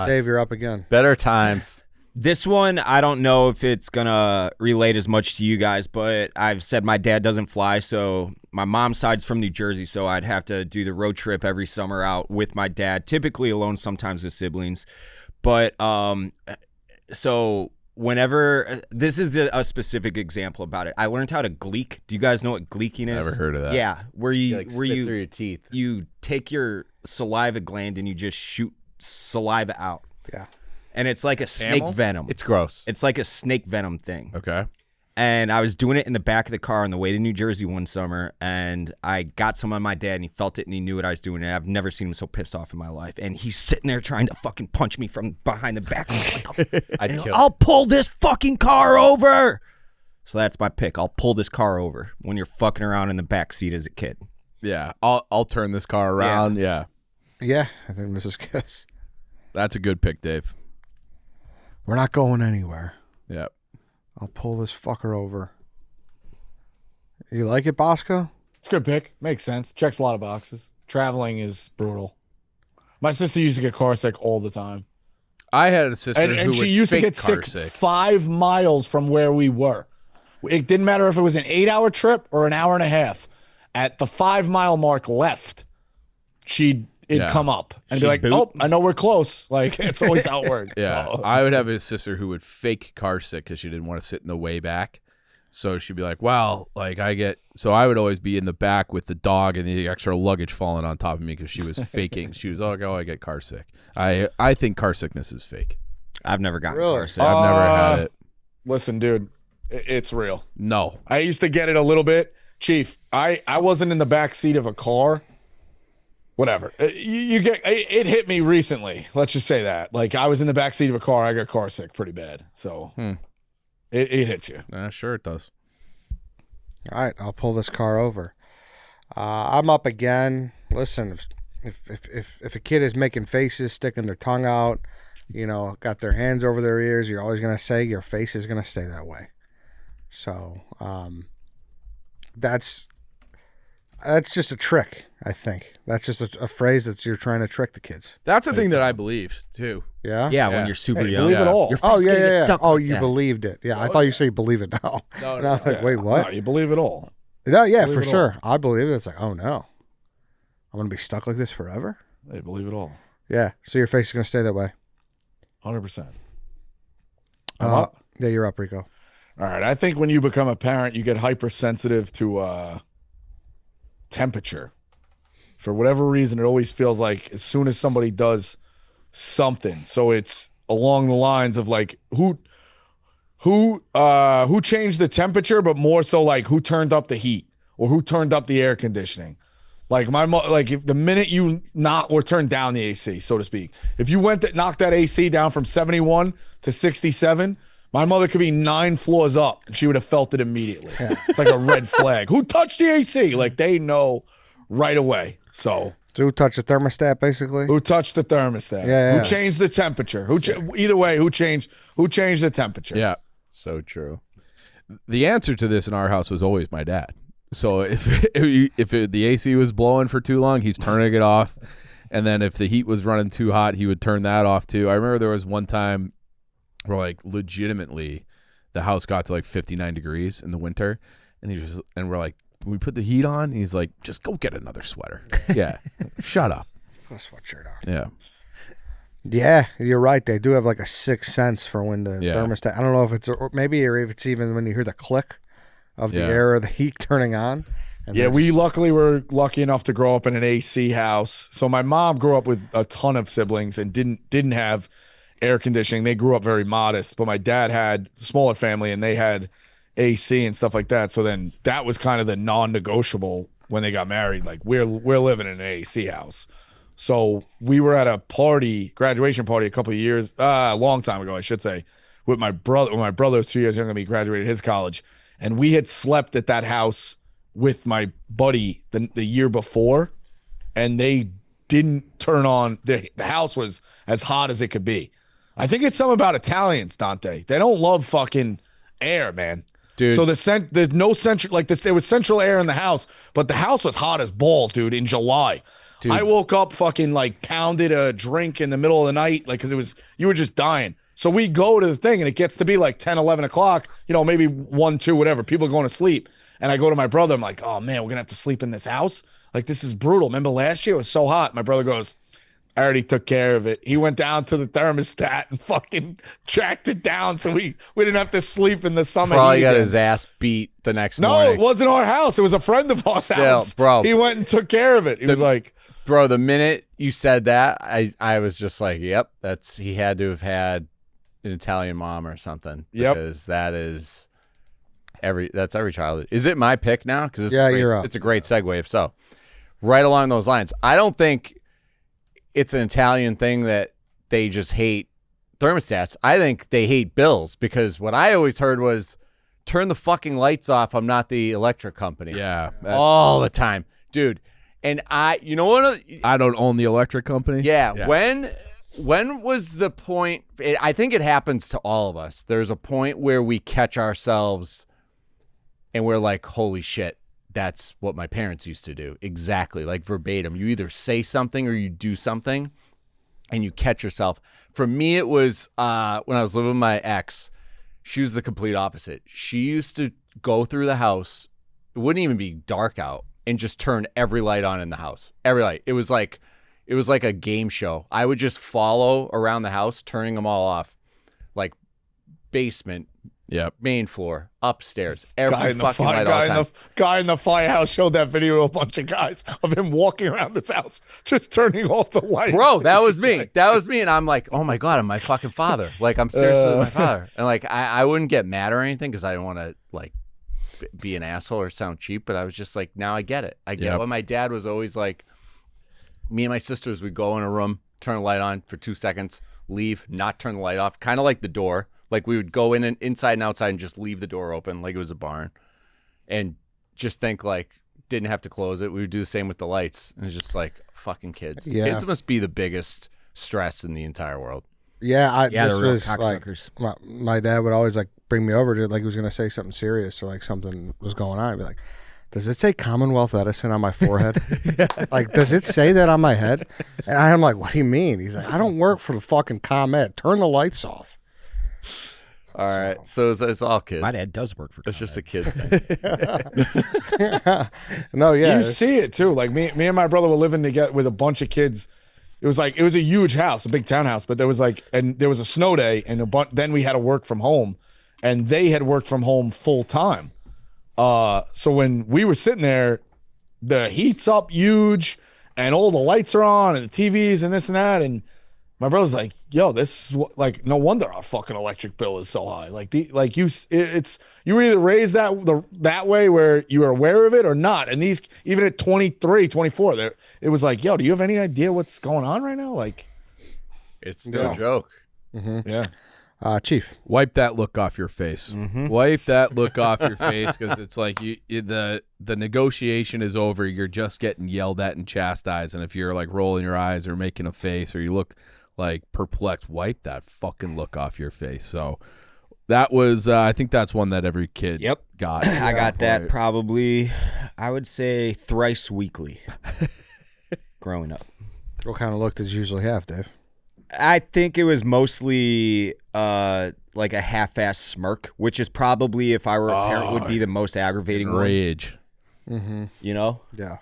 Dave, you're up again. Better times. This one, I don't know if it's going to relate as much to you guys, but I've said my dad doesn't fly, so my mom's side's from New Jersey, so I'd have to do the road trip every summer out with my dad, typically alone, sometimes with siblings. But so whenever this is a specific example about it, I learned how to gleek. Do you guys know what gleeking is? Never heard of that. Yeah, where you Like spit through your teeth. You take your saliva gland and you just shoot saliva out. Yeah. And it's like a snake venom. It's gross. It's like a snake venom thing. Okay. And I was doing it in the back of the car on the way to New Jersey one summer, and I got some on my dad, and he felt it, and he knew what I was doing, and I've never seen him so pissed off in my life. And he's sitting there trying to fucking punch me from behind the back. And he's like, I'll pull this fucking car over. So that's my pick. I'll pull this car over when you're fucking around in the back seat as a kid. Yeah. I'll turn this car around. Yeah. Yeah, I think this is good. That's a good pick, Dave. We're not going anywhere. Yeah. I'll pull this fucker over. You like it, Bosco? It's a good pick. Makes sense. Checks a lot of boxes. Traveling is brutal. My sister used to get car sick all the time. I had a sister And who she would used to fake get car sick 5 miles from where we were. It didn't matter if it was an 8-hour trip or an hour and a half. At the 5-mile mark left, it'd come up and be like, boot? oh, I know we're close. Like, it's always how it works. Yeah, So, I would have a sister who would fake car sick because she didn't want to sit in the way back. So she'd be like, well, like so I would always be in the back with the dog and the extra luggage falling on top of me because she was faking. She was like, oh, I get car sick. I think car sickness is fake. I've never gotten Really? car sick. I've never had it. Listen, dude, it's real. No. I used to get it a little bit. Chief, I wasn't in the back seat of a car. Whatever. You get it hit me recently. Let's just say that. Like, I was in the back seat of a car. I got car sick pretty bad. So it hits you. Sure it does. All right, I'll pull this car over. I'm up again. Listen, if a kid is making faces, sticking their tongue out, got their hands over their ears, you're always going to say your face is going to stay that way. So that's just a trick, I think. That's just a phrase that you're trying to trick the kids. That's the thing that I believe, too. Yeah? Yeah, when you're super young. Believe it all. Your Oh, face yeah, gonna get yeah. stuck Oh, like you that. believed it. Yeah, I thought you said you believe it now. No, And I was like, wait, No, what? you believe it all. No, yeah, Believe for it sure. I believe it. It's like, oh, no. I'm going to be stuck like this forever? They believe it all. Yeah, so your face is going to stay that way. 100%. Yeah, you're up, Rico. All right. I think when you become a parent, you get hypersensitive to temperature. For whatever reason, it always feels like as soon as somebody does something, so it's along the lines of like who changed the temperature, but more so like who turned up the heat or who turned up the air conditioning. Like if the minute you turn down the AC, so to speak, if you knocked that AC down from 71 to 67, my mother could be 9 floors up and she would have felt it immediately. Yeah. It's like a red flag. Who touched the AC? Like, they know right away. So who touched the thermostat, basically? who touched the thermostat? Yeah. Who changed the temperature? Either way, who changed the temperature? Yeah. So true. The answer to this in our house was always my dad. So if the AC was blowing for too long, he's turning it off. And then if the heat was running too hot, he would turn that off too. I remember there was one time where like legitimately the house got to like 59 degrees in the winter. And we're like, can we put the heat on? And he's like, just go get another sweater. Yeah. Shut up. Put a sweatshirt on. Yeah. Yeah, you're right. They do have like a sixth sense for when the Yeah. thermostat. I don't know if it's or if it's even when you hear the click of the Yeah. air or the heat turning on. And Yeah, they're we just- luckily were lucky enough to grow up in an AC house. So my mom grew up with a ton of siblings and didn't have air conditioning. They grew up very modest, but my dad had a smaller family and they had AC and stuff like that. So then that was kind of the non-negotiable when they got married. Like, we're living in an AC house. So we were at a graduation party a long time ago, I should say, with my brother. When my brother was 2 years younger than me, graduated his college, and we had slept at that house with my buddy the year before, and they didn't turn on the house was as hot as it could be. I think it's something about Italians, Dante. They don't love fucking air, man. Dude. So there's no central, like this. There was central air in the house, but the house was hot as balls, dude. In July, I woke up fucking like pounded a drink in the middle of the night, like because you were just dying. So we go to the thing, and it gets to be like 10, 11 o'clock, maybe 1, 2, whatever. People are going to sleep. And I go to my brother. I'm like, oh, man, we're going to have to sleep in this house? Like, this is brutal. Remember last year? It was so hot. My brother goes, I already took care of it. He went down to the thermostat and fucking tracked it down so we didn't have to sleep in the summer. Probably got his ass beat the next morning. No, it wasn't our house. It was a friend of ours' house. Bro. He went and took care of it. He was like... Bro, the minute you said that, I was just like, yep, he had to have had an Italian mom or something. Yep. Because that's every child. Is it my pick now? Because you're up. It's a great segue if so. Right along those lines. I don't think it's an Italian thing that they just hate thermostats. I think they hate bills, because what I always heard was, turn the fucking lights off. I'm not the electric company. Yeah. All the time. Dude. And you know what? I don't own the electric company. Yeah. When was the point? I think it happens to all of us. There's a point where we catch ourselves and we're like, holy shit, that's what my parents used to do. Exactly. Like verbatim. You either say something or you do something and you catch yourself. For me, it was when I was living with my ex. She was the complete opposite. She used to go through the house. It wouldn't even be dark out, and just turn every light on in the house. Every light. It was like a game show. I would just follow around the house, turning them all off. Like basement, main floor, upstairs, every fucking light all the time. Guy in the firehouse showed that video to a bunch of guys of him walking around this house, just turning off the lights. Bro, that was me. That was me. And I'm like, oh my God, I'm my fucking father. Like, I'm seriously my father. And like, I wouldn't get mad or anything, because I didn't want to like be an asshole or sound cheap, but I was just like, now I get it. I get what my dad was always like. Me and my sisters would go in a room, turn the light on for 2 seconds, leave, not turn the light off, kind of like the door. Like we would go in and inside and outside and just leave the door open like it was a barn, and just think like didn't have to close it. We would do the same with the lights. And it's just like, fucking kids. Yeah. Kids must be the biggest stress in the entire world. Yeah, this they're real was like cocksuckers. my dad would always like bring me over to, like, he was gonna say something serious or like something was going on. I'd be like, does it say Commonwealth Edison on my forehead? Like, does it say that on my head? And I'm like, what do you mean? He's like, I don't work for the fucking ComEd. Turn the lights off. All right, so it's all kids. My dad does work for It's ComEd. just a kid thing. No, yeah, You see it too. Like me and my brother were living together with a bunch of kids. It was a huge house, a big townhouse, but there was a snow day, and then we had to work from home, and they had worked from home full time. So when we were sitting there, the heat's up huge, and all the lights are on, and the TVs and this and that, and my brother's like, "Yo, this is like, no wonder our fucking electric bill is so high." Like you were either raised that way where you were aware of it or not. And these, even at 23, 24, it was like, "Yo, do you have any idea what's going on right now?" Like, It's no joke. yeah. Chief, Wipe that look off your face. Wipe that look off your face, because it's like the negotiation is over. You're just getting yelled at and chastised, and if you're like rolling your eyes or making a face or you look like perplexed, wipe that fucking look off your face. So that was, I think that's one that every kid got. I got that probably, I would say, thrice weekly growing up. what kind of look did you usually have, Dave? I think it was mostly like a half-assed smirk, which is probably, if I were a parent, would be the most aggravating one. Rage. You know? Yeah.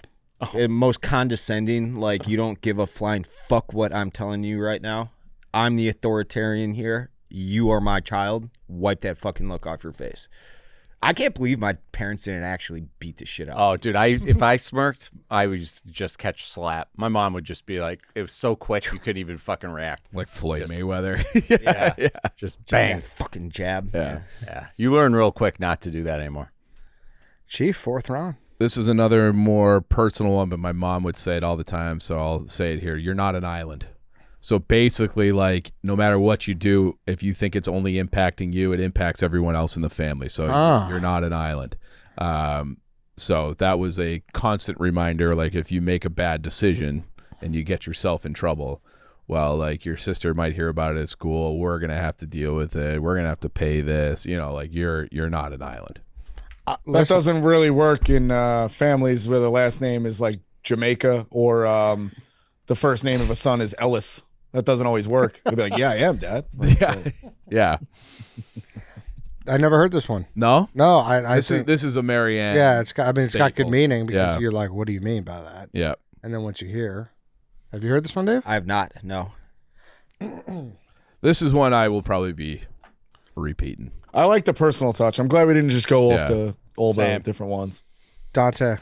And most condescending, like, you don't give a flying fuck what I'm telling you right now. I'm the authoritarian here. You are my child. Wipe that fucking look off your face. I can't believe my parents didn't actually beat the shit out of me. Oh, dude, if I smirked, I would just catch slap. My mom would just be like, it was so quick you couldn't even fucking react. Like Floyd Mayweather. Yeah. Just bang. That fucking jab. Yeah. Yeah. You learn real quick not to do that anymore. Chief, fourth round. This is another more personal one, but my mom would say it all the time, so I'll say it here. You're not an island. So basically, like, no matter what you do, if you think it's only impacting you, it impacts everyone else in the family. So you're not an island. So that was a constant reminder, like, if you make a bad decision and you get yourself in trouble, well, like, your sister might hear about it at school. We're going to have to deal with it. We're going to have to pay this. You know, like, you're not an island. That doesn't really work in families where the last name is like Jamaica or the first name of a son is Ellis. That doesn't always work. He'll be like, yeah, I am, Dad. Yeah. I never heard this one. No? No, I think This is a Marianne. yeah, it's got good staple. meaning because Yeah. you're like, what do you mean by that? Yeah. And then once you hear, have you heard this one, Dave? I have not. No. This is one I will probably be repeating. I like the personal touch. I'm glad we didn't just go off to all the Same. different ones. Dante.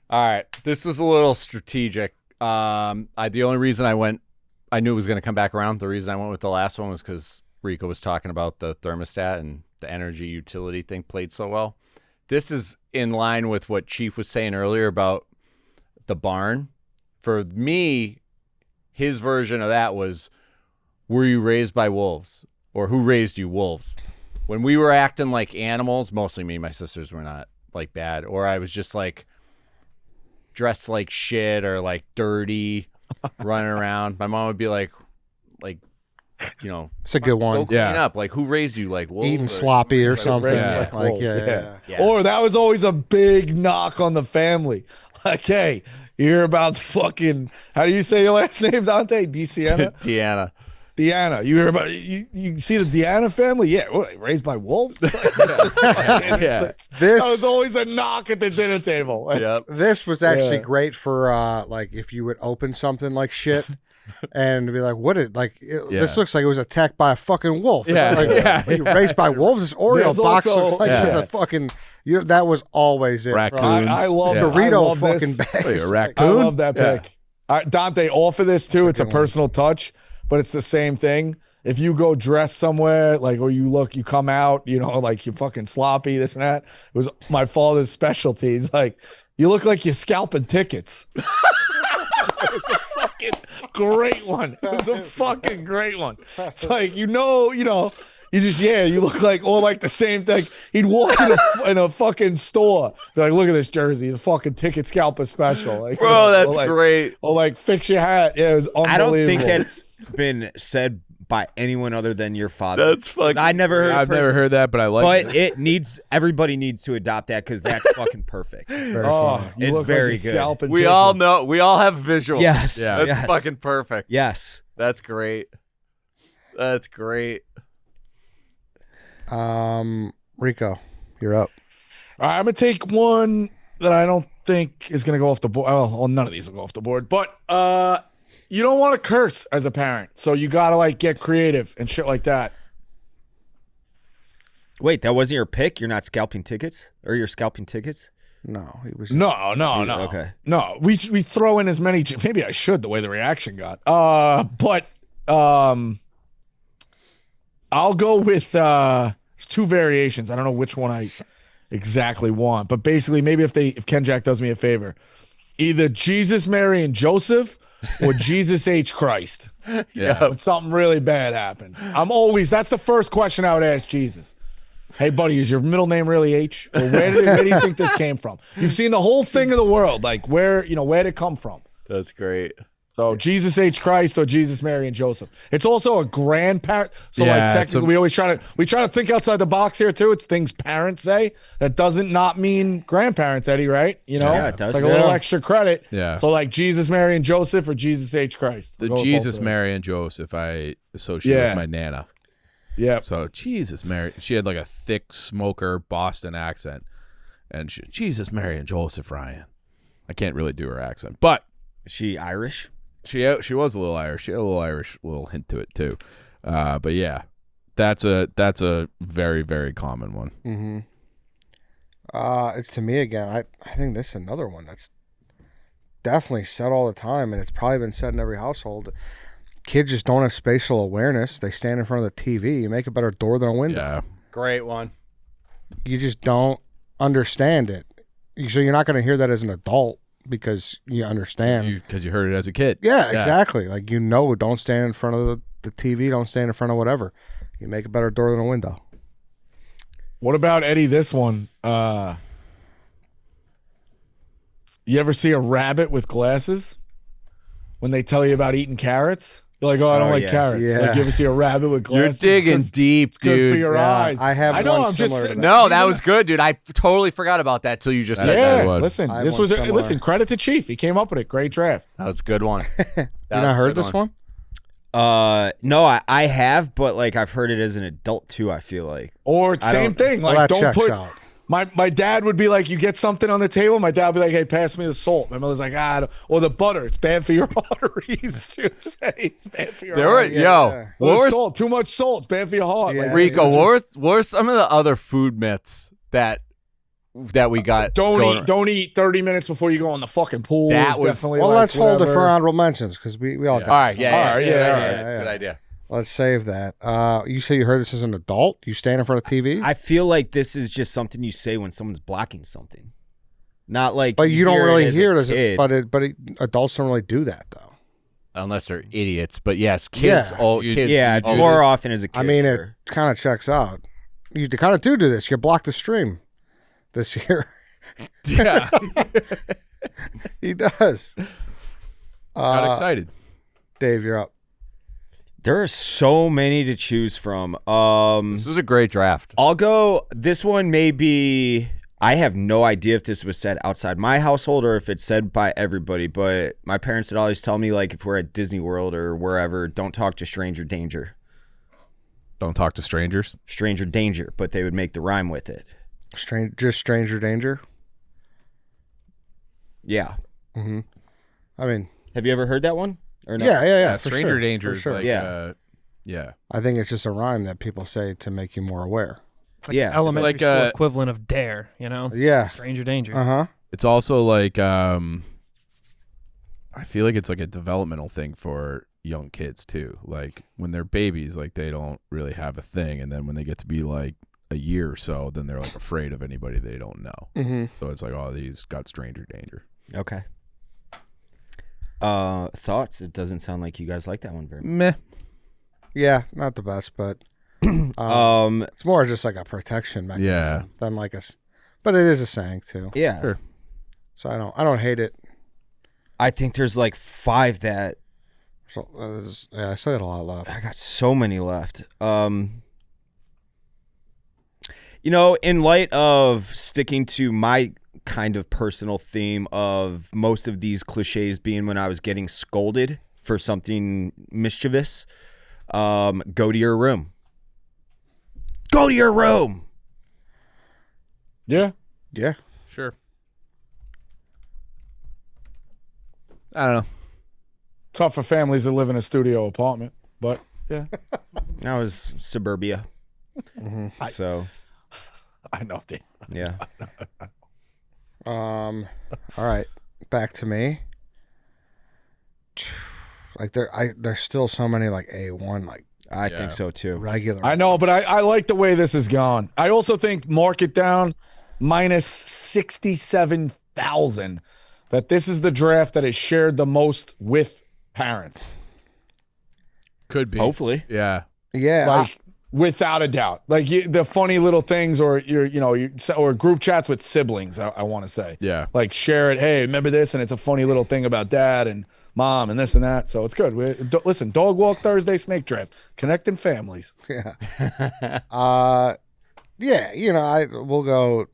All right, this was a little strategic. The only reason I knew it was going to come back around. The reason I went with the last one was because Rico was talking about the thermostat and the energy utility thing played so well. This is in line with what Chief was saying earlier about the barn. For me, his version of that was, were you raised by wolves? Or who raised you, wolves? When we were acting like animals, mostly me and my sisters were not like bad, or I was just like dressed like shit or like dirty, running around. My mom would be like, you know, It's a good go one. clean up. Like, who raised you? Like wolves? Eating sloppy or something. Raised Like, like wolves, yeah. Yeah. Or that was always a big knock on the family. Like, hey, you hear about the fucking, how do you say your last name, Dante? DeCiana? Deanna. Deanna. You hear about, you see the Deanna family? Yeah. What, raised by wolves? That was always a knock at the dinner table. Yep. This was actually Yeah. great for like if you would open something like shit and be like, what is this looks like it was attacked by a fucking wolf. Yeah. Like, Yeah. are you raised by wolves? This Oreo There's box also- looks like it's a fucking that was always it. Raccoons. I love Dorito I love fucking this. bags. Wait, a I raccoon? love that Yeah. pick. Dante, offer this too. It's a good one. personal touch, but it's the same thing. If you go dress somewhere, like, or you come out, you know, like you're fucking sloppy, this and that. It was my father's specialty. He's like, you look like you're scalping tickets. It was a fucking great one. It was a fucking great one. It's like, you look like, or like the same thing. He'd walk in a fucking store, be like, look at this jersey, it's a fucking ticket scalper special. Like, Bro, that's or like, great. Or like, fix your hat. Yeah, it was unbelievable. I don't think that's been said by anyone other than your father. That's fucking. I never heard. I've never heard that, but I like But it. everybody needs to adopt that because that's fucking perfect. Very Oh, funny. you It's look very like you're good. scalping We tickets. all know. We all have visuals. Yes. Yeah. That's Yes. fucking perfect. Yes. That's great. That's great. Rico, you're up. All right, I'm gonna take one that I don't think is gonna go off the board. Well, none of these will go off the board, but you don't want to curse as a parent, so you gotta like get creative and shit like that. Wait, that wasn't your pick? You're not scalping tickets? Or you're scalping tickets? No, he was No. Okay. No, we throw in as many. Maybe I should the way the reaction got. But I'll go with there's two variations. I don't know which one I exactly want, but basically, maybe if Ken Jack does me a favor, either Jesus, Mary, and Joseph, or Jesus H. Christ. Yeah. When something really bad happens, that's the first question I would ask Jesus. Hey, buddy, is your middle name really H? Or where do you think this came from? You've seen the whole thing of the world. Like, where did it come from? That's great. So Jesus H. Christ or Jesus, Mary, and Joseph. It's also a grandparent. So Yeah, like technically, we always try to think outside the box here too. It's things parents say. That doesn't not mean grandparents, Eddie, right? You know, Yeah, it does. It's like a little extra credit. Yeah. So like Jesus, Mary, and Joseph or Jesus H. Christ. The Go with Jesus, both of those. Mary, and Joseph I associate Yeah. with my Nana. Yeah. So Jesus, Mary. She had like a thick smoker Boston accent. And Jesus, Mary, and Joseph Ryan. I can't really do her accent. But Is she Irish? she was a little Irish. She had a little Irish little hint to it too. But yeah, that's a very, very common one. Mm-hmm. It's to me again. I think this is another one that's definitely said all the time, and it's probably been said in every household. Kids just don't have spatial awareness. They stand in front of the TV. You make a better door than a window. Yeah. Great one. You just don't understand it. So you're not going to hear that as an adult because you understand. Because you heard it as a kid. Yeah, exactly. Like, don't stand in front of the TV. Don't stand in front of whatever. You make a better door than a window. What about Eddie? This one. You ever see a rabbit with glasses? When they tell you about eating carrots, you're like, "Oh, I don't like carrots." Yeah. Like, you ever see a rabbit with You're glasses? digging deep, It's good dude. for your Yeah, eyes. I have know. one I'm just similar to saying- that. No, that was good, dude. I totally forgot about that till you just said Yeah. that. Yeah, one. listen, I have this one was similar. Credit to Chief. He came up with it. Great draft. That was a good one. You not heard this one? No, I have, but like I've heard it as an adult too. I feel like, Or same thing. Well, Like that don't checks put. out. My dad would be like, you get something on the table. My dad would be like, hey, pass me the salt. My mother's like, or the butter. It's bad for your arteries. She would say it's bad for your arteries. yeah. Or what the were salt, too much salt. It's bad for your heart. Yeah. Like, Rico? just- What were some of the other food myths that we got? Don't eat 30 minutes before you go in the fucking pool. That is was- definitely Well, like let's hold it for whatever. honorable mentions because we all got. All right, some. yeah, All right, yeah. Good idea. Let's save that. You say you heard this as an adult? You stand in front of TV? I feel like this is just something you say when someone's blocking something, not like. But you don't really hear it as kid. adults don't really do that though. Unless they're idiots, but yes, kids. Yeah. Kids. Yeah, it's do more this. often as a kid. I mean, sure. it kind of checks out. You kind of do this. You blocked the stream this year. Yeah. He does. Got excited. Dave, you're up. There are so many to choose from. This was a great draft. I'll go. This one may be. I have no idea if this was said outside my household or if it's said by everybody. But my parents would always tell me, like, if we're at Disney World or wherever, don't talk to stranger danger. Don't talk to strangers. Stranger danger, but they would make the rhyme with it. Stranger danger. Yeah. I mean, Have you ever heard that one? Or no? yeah. For stranger sure, danger for is sure. like Yeah. I think it's just a rhyme that people say to make you more aware. It's like Yeah. elementary It's like, school equivalent of dare, you know? Yeah. Stranger danger. Uh-huh. It's also like I feel like it's like a developmental thing for young kids too. Like when they're babies, like they don't really have a thing, and then when they get to be like a year or so, then they're like afraid of anybody they don't know. Mm-hmm. So it's like, oh, these got stranger danger. Okay. Thoughts? It doesn't sound like you guys like that one very much. Meh. Yeah, not the best, but it's more just like a protection mechanism Yeah. than like but it is a saying too. Yeah. Sure. So I don't hate it. I think there's like 5 that So I still got a lot left. I got so many left. You know, in light of sticking to my kind of personal theme of most of these cliches being when I was getting scolded for something mischievous, go to your room. Go to your room. Yeah. Yeah. Sure. I don't know. Tough for families that live in a studio apartment, but yeah. That was suburbia. So, I know. yeah. All right, back to me. Like there's still so many like A1 like I Yeah. think so too. regular. I know, but I like the way this has gone. I also think mark it down minus 67,000 that this is the draft that is shared the most with parents. Could be. Hopefully. Yeah. Yeah. Like without a doubt. Like the funny little things or or group chats with siblings, I want to say. Yeah. Like share it, hey, remember this and it's a funny little thing about dad and mom and this and that. So it's good. Listen, dog walk Thursday, snake draft. Connecting families. yeah. Yeah, we'll go.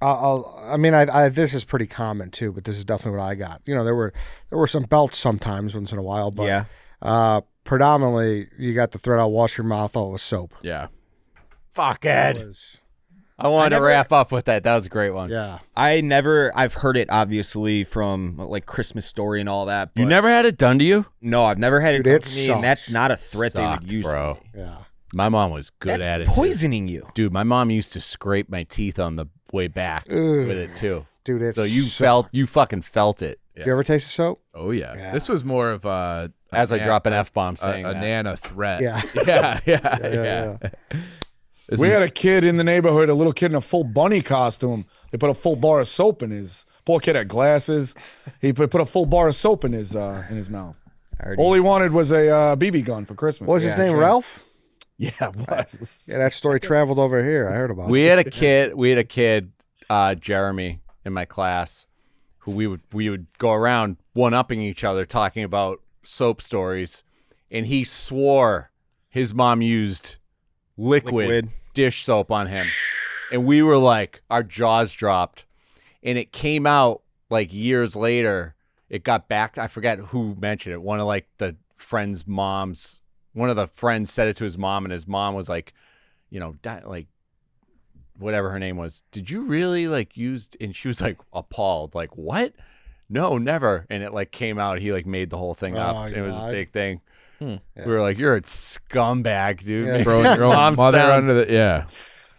This is pretty common too, but this is definitely what I got. There were some belts sometimes once in a while, but Yeah. Predominantly you got the thread out, wash your mouth all with soap. Yeah. Fuck That Ed. was- I wanted never- to wrap up with that. That was a great one. yeah. I've heard it obviously from like Christmas Story and all that. But You never had it done to you? No, I've never had it Dude, done it to me, sucks. and that's not a threat they Sucked, would use, bro. for me. Yeah. My mom was good That's at it. too. poisoning you. Dude, my mom used to scrape my teeth on the way back with it too. Dude, it's So you fucking felt it You ever taste the soap? Oh yeah. Yeah. This was more of a as I drop an F-bomb a saying that. Nana threat. Yeah. Yeah. This We is- had a kid in the neighborhood, a little kid in a full bunny costume. They put a full bar of soap in his. Poor kid had glasses. He put a full bar of soap in his mouth. All he wanted was a BB gun for Christmas. What was his Yeah, name? sure. Ralph? Yeah, it was. Yeah, that story traveled over here. I heard about We it. had a kid, Jeremy, in my class, who we would go around one-upping each other, talking about soap stories, and he swore his mom used liquid dish soap on him, and we were like, our jaws dropped, and it came out like years later it got back. I forget who mentioned it. One of like the friend's moms. One of the friends said it to his mom, and his mom was like, like whatever her name was. Did you really like use? And she was like appalled. Like what? No, never. And it like came out. He like made the whole thing up. It was a big thing. Yeah. We were like, you're a scumbag, dude. Yeah. Throwing your own mother under the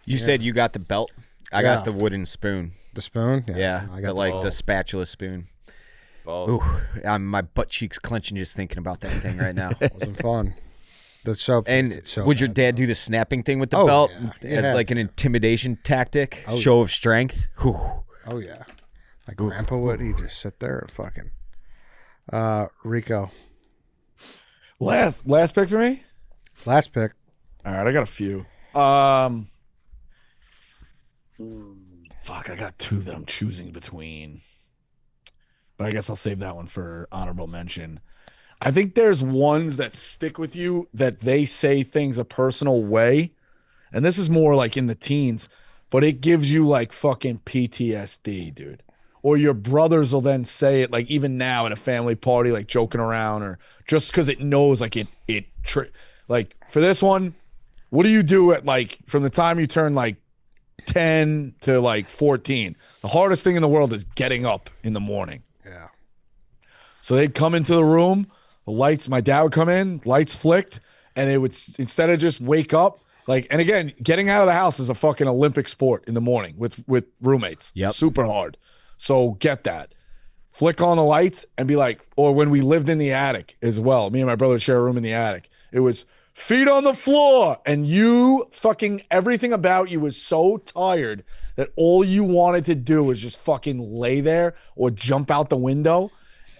You said you got the belt. I got the wooden spoon. The spoon? Yeah, I got the spatula spoon. Both. Ooh, my butt cheeks clenching just thinking about that thing right now. It wasn't fun. The soap. And so would your bad, dad though. do the snapping thing with the Oh, belt yeah. as like an intimidation tactic, show of strength? Whew. Oh yeah, my grandpa would. He'd just sit there and fucking. Rico, Last pick for me. last pick. All right, I got a few. Fuck, I got two that I'm choosing between. But I guess I'll save that one for honorable mention. I think there's ones that stick with you that they say things a personal way. And this is more like in the teens, but it gives you like fucking PTSD, dude. Or your brothers will then say it like even now at a family party, like joking around or just because it knows like like for this one, what do you do at like from the time you turn like 10 to like 14? The hardest thing in the world is getting up in the morning. Yeah. So they'd come into the room, the lights, my dad would come in, lights flicked, and they would, instead of just wake up, like, and again, getting out of the house is a fucking Olympic sport in the morning with roommates. Yep. Super hard. So get that. Flick on the lights and be like, or when we lived in the attic as well, me and my brother would share a room in the attic. It was feet on the floor. And you fucking, everything about you was so tired that all you wanted to do was just fucking lay there or jump out the window.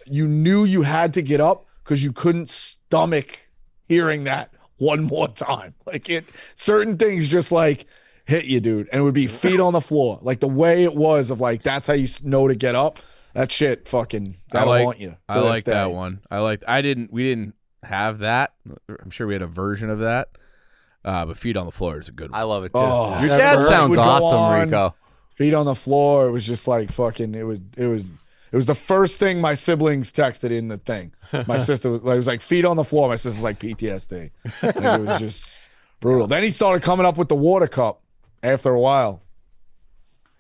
You knew you had to get up because you couldn't stomach hearing that one more time. Like certain things just like hit you, dude. And it would be feet on the floor. Like the way it was of like, that's how you know to get up. That shit fucking, that'll haunt you. I like that one. We didn't have that. I'm sure we had a version of that. But feet on the floor is a good one. I love it too. Oh, Your dad sounds would go awesome, on. Rico. Feet on the floor. It was just like fucking, it was the first thing my siblings texted in the thing. My sister was like feet on the floor. My sister's like PTSD. Like, it was just brutal. Then he started coming up with the water cup after a while.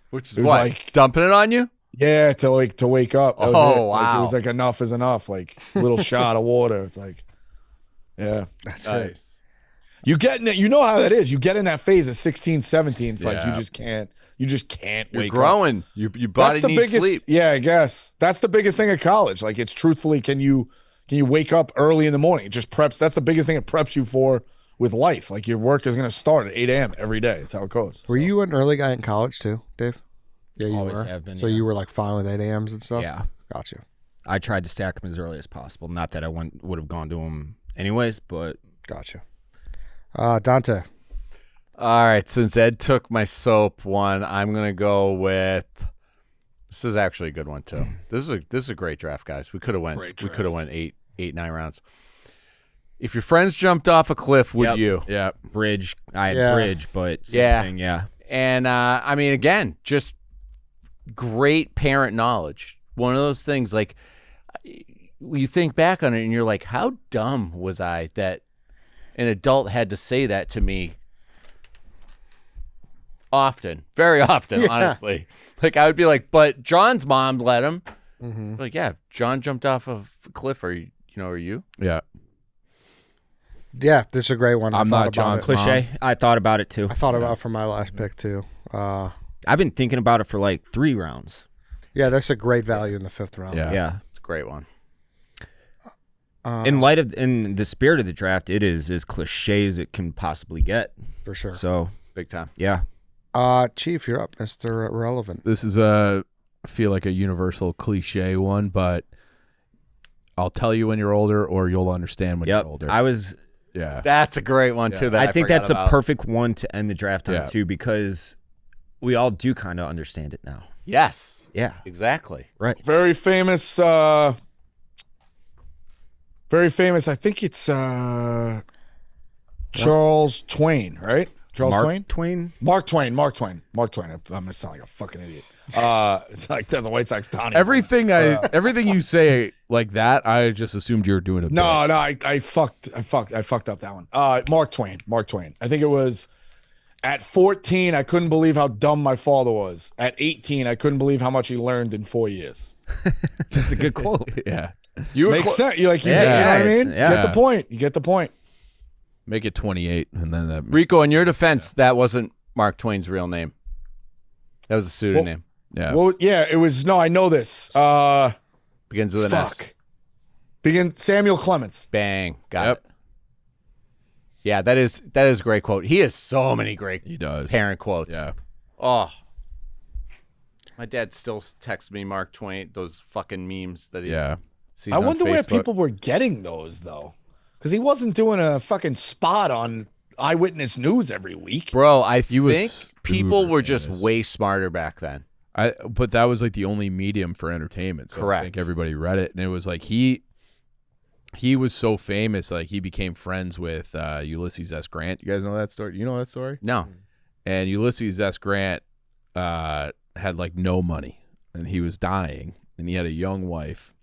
Which is It was what? like- Dumping it on you? Yeah, to wake up. That was Oh, it. Like, wow. it was like enough is enough. Like little shot of water. It's like, yeah. That's it. Nice. You get in that, you know how that is. You get in that phase of 16, 17. It's like Yeah. you just can't You're wake up. growing. Your body That's the needs biggest sleep. Yeah, I guess. That's the biggest thing at college. Like it's truthfully, can you wake up early in the morning? It just preps. That's the biggest thing it preps you for with life. Like your work is gonna start at 8 a.m. every day. That's how it goes. Were you an early guy in college too, Dave? Yeah, you Always were. have been, So yeah. you were like fine with 8 a.m.s and stuff. Yeah. Gotcha. I tried to stack them as early as possible. Not that I would have gone to them anyways, but Gotcha. Dante. All right, since Ed took my soap one, I'm gonna go with. This is actually a good one too. This is a great draft, guys. We could have went 8, 9 rounds. If your friends jumped off a cliff, would Yep. you? Yeah. bridge. I had Yeah. bridge, but same Yeah. thing, yeah. And I mean, again, just great parent knowledge. One of those things, like you think back on it, and you're like, "How dumb was I that an adult had to say that to me?" Often, very often, honestly. Like I would be like, "But John's mom let him." Like, yeah, if John jumped off a cliff. Are you? Are you? Yeah. Yeah, this is a great one. I'm I thought not about John's it. Cliche. I thought about it too. I thought about it for my last pick too. I've been thinking about it for like 3 rounds. Yeah, that's a great value in the 5th round. Yeah. Yeah. It's a great one. In the spirit of the draft, it is as cliche as it can possibly get. For sure. So Big time. yeah. Chief, you're up, Mr. Relevant. This is I feel like a universal cliche one, but I'll tell you when you're older, or you'll understand when Yep. you're older. Yeah. That's a great one too. That I think that's forgot a about. perfect one to end the draft on Yeah. too, because we all do kind of understand it now. Yes, Yeah. exactly. Right. Very famous. Very famous. I think it's Charles Twain, right? Charles Mark Twain. Twain. Mark Twain. Mark Twain. Mark Twain. I'm gonna sound like a fucking idiot. It's like there's a White Sox Donnie. Everything you say like that, I just assumed you were doing it. No, I fucked up that one. Mark Twain. I think it was at 14. I couldn't believe how dumb my father was. At 18, I couldn't believe how much he learned in 4 years. That's a good quote. Yeah, makes sense. You know what I mean? Yeah. You get the point. Make it 28, and then that. Rico, in your defense, that wasn't Mark Twain's real name. That was a pseudonym. Yeah. Well, yeah, it was. No, I know this. Begins with an S. Samuel Clemens. Bang. Got it. Yeah, that is a great quote. He has so many great parent quotes. Yeah. Oh. My dad still texts me Mark Twain, those fucking memes that he sees on Facebook. I wonder where people were getting those, though. Because he wasn't doing a fucking spot on Eyewitness News every week. Bro, I think people were just way smarter back then. But that was like the only medium for entertainment. So correct. I think everybody read it, and it was like he was so famous, like he became friends with Ulysses S. Grant. You guys know that story? You know that story? No. And Ulysses S. Grant had like no money, and he was dying, and he had a young wife.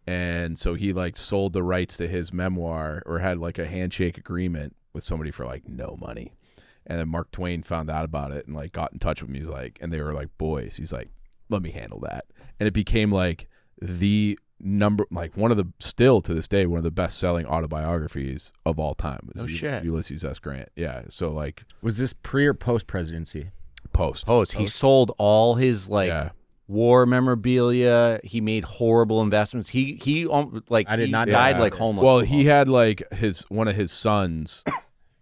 And so he like sold the rights to his memoir, or had like a handshake agreement with somebody for like no money. And then Mark Twain found out about it and like got in touch with me. He's like, and they were like boys. He's like, let me handle that. And it became like one of the, still to this day, one of the best selling autobiographies of all time. Oh shit. Ulysses S. Grant. Yeah. So like, was this pre or post presidency? Post. He sold all his war memorabilia. He made horrible investments. He died like homeless. Well, he had like one of his sons,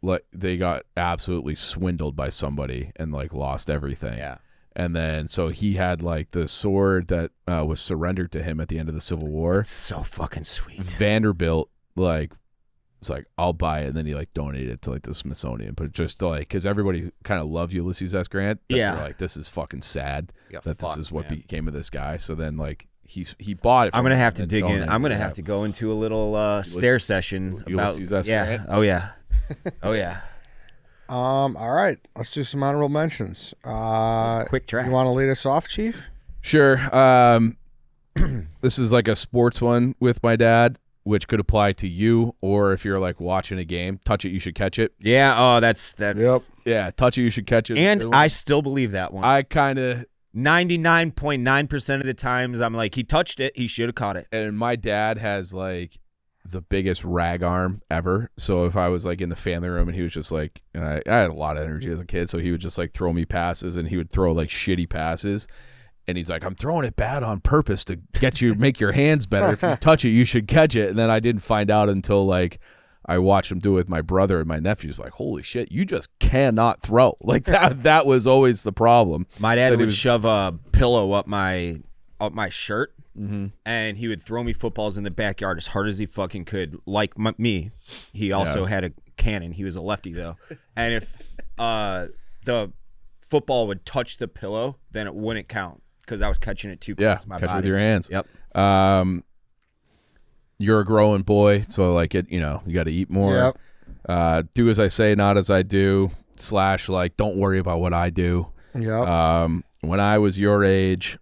like they got absolutely swindled by somebody and like lost everything. Yeah. And then so he had like the sword that was surrendered to him at the end of the Civil War. That's so fucking sweet. Vanderbilt was like, I'll buy it, and then he like donated it to like the Smithsonian, but just to, like, because everybody kind of loved Ulysses S. Grant. Yeah, like this is fucking sad that this is what became of this guy. So then like he bought it. I'm gonna have to dig in. I'm gonna have to go into a little stare session about Ulysses S. Grant. Oh yeah, oh yeah. All right, let's do some honorable mentions. Quick track. You want to lead us off, Chief? Sure. This is like a sports one with my dad, which could apply to you, or if you're like watching a game, touch it, you should catch it. Yeah. Oh, that's that. Yep. Yeah, touch it, you should catch it. And I still believe that one. I kind of 99.9% of the times I'm like, he touched it, he should have caught it. And my dad has like the biggest rag arm ever. So if I was like in the family room and he was just like, and I had a lot of energy as a kid, so he would just like throw me passes, and he would throw like shitty passes. And he's like, I'm throwing it bad on purpose to get you, make your hands better. If you touch it, you should catch it. And then I didn't find out until like I watched him do it with my brother and my nephews. Like, holy shit, you just cannot throw. Like that was always the problem. My dad would shove a pillow up my shirt, and he would throw me footballs in the backyard as hard as he fucking could. Like me, he also had a cannon. He was a lefty though, and if the football would touch the pillow, then it wouldn't count. Because I was catching it too close to my body. Catch it with your hands. Yep. You're a growing boy, so like you got to eat more. Yep. Do as I say, not as I do. / like, don't worry about what I do. Yep. When I was your age,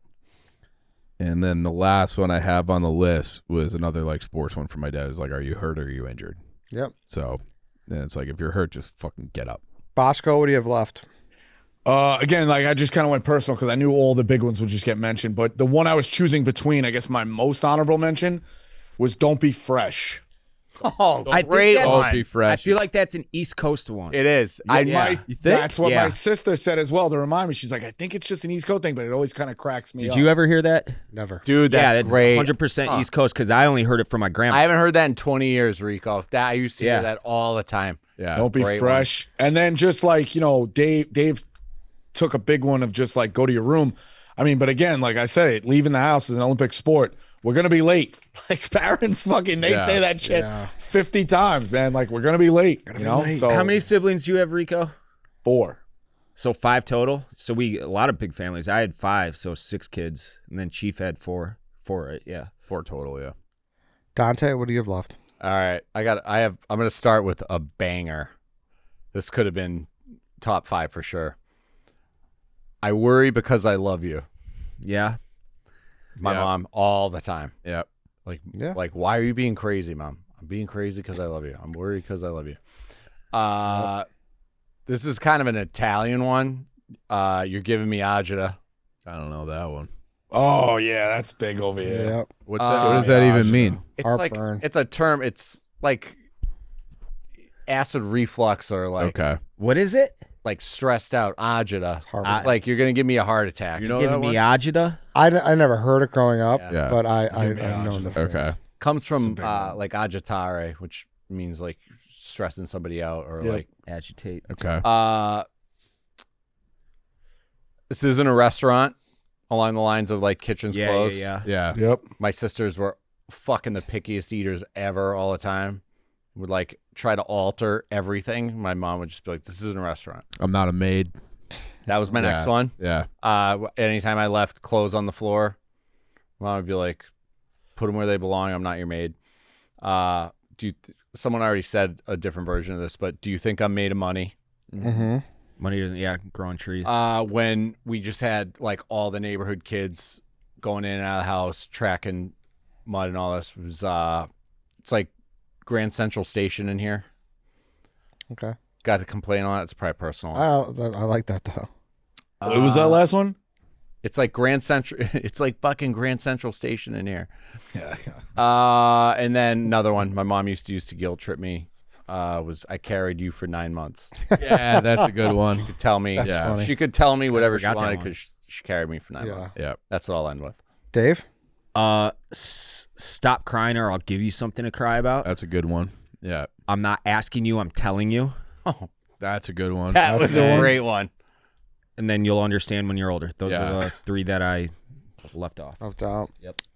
and then the last one I have on the list was another like sports one from my dad. Is like, are you hurt or are you injured? Yep. So then it's like, if you're hurt, just fucking get up. Bosco, what do you have left? Again, like I just kind of went personal because I knew all the big ones would just get mentioned. But the one I was choosing between, I guess my most honorable mention was "Don't Be Fresh." Oh, I great think one. Don't be fresh. I feel like that's an East Coast one. It is. You think? That's what Yeah. my sister said as well to remind me. She's like, I think it's just an East Coast thing, but it always kind of cracks me up. Did you ever hear that? Never. Dude, that's great. 100% East Coast because I only heard it from my grandma. I haven't heard that in 20 years, Rico. I used to hear that all the time. Yeah. Don't be Great fresh. And then just like, Dave took a big one of just like go to your room. I mean, but again, like I said, leaving the house is an Olympic sport. We're going to be late. Like parents fucking, they say that shit 50 times, man. Like we're going to be late, So How many siblings do you have, Rico? 4. So 5 total. So a lot of big families. I had 5, so 6 kids. And then Chief had 4. 4, right? Yeah. 4 total, yeah. Dante, what do you have left? All right. I'm going to start with a banger. This could have been top 5 for sure. I worry because I love you. Yeah. My mom all the time. Yep. Like, why are you being crazy, Mom? I'm being crazy because I love you. I'm worried because I love you. This is kind of an Italian one. You're giving me agita. I don't know that one. Oh yeah, that's big over here. Yep. What's that? What does that even mean? It's Heartburn. like, it's a term. It's like acid reflux or like, What is it? like stressed out agita. Heartburn. It's like you're going to give me a heart attack. You know Giving that me one? agita? I never heard it growing up, Yeah. but I've known the phrase. Okay. Comes from big one. like agitare, which means like stressing somebody out or like Agitate. Okay. this isn't a restaurant along the lines of like kitchens closed. Yeah. Yep. My sisters were fucking the pickiest eaters ever all the time. Would like try to alter everything. My mom would just be like, this isn't a restaurant. I'm not a maid. That was my next one. Yeah. Anytime I left clothes on the floor, mom would be like, put them where they belong. I'm not your maid. Someone already said a different version of this, but do you think I'm made of money? Mm-hmm. Money doesn't, growing trees. When we just had like all the neighborhood kids going in and out of the house, tracking mud and all this, it was it's like Grand Central Station in here. Okay. Got to complain on it. It's probably personal. I like that though. What was that last one? It's like Grand Central. It's like fucking Grand Central Station in here. Yeah. And then another one. My mom used to guilt trip me. Was I carried you for 9 months? Yeah, that's a good one. She could tell me. That's funny. She could tell me whatever she forgot that wanted one. because she carried me for 9 months. Yeah. That's what I'll end with. Dave? Stop crying or I'll give you something to cry about. That's a good one. Yeah. I'm not asking you, I'm telling you. Oh, That's a good one. that was a great one. And then you'll understand when you're older. Those Yeah. are the 3 that I left off. No doubt.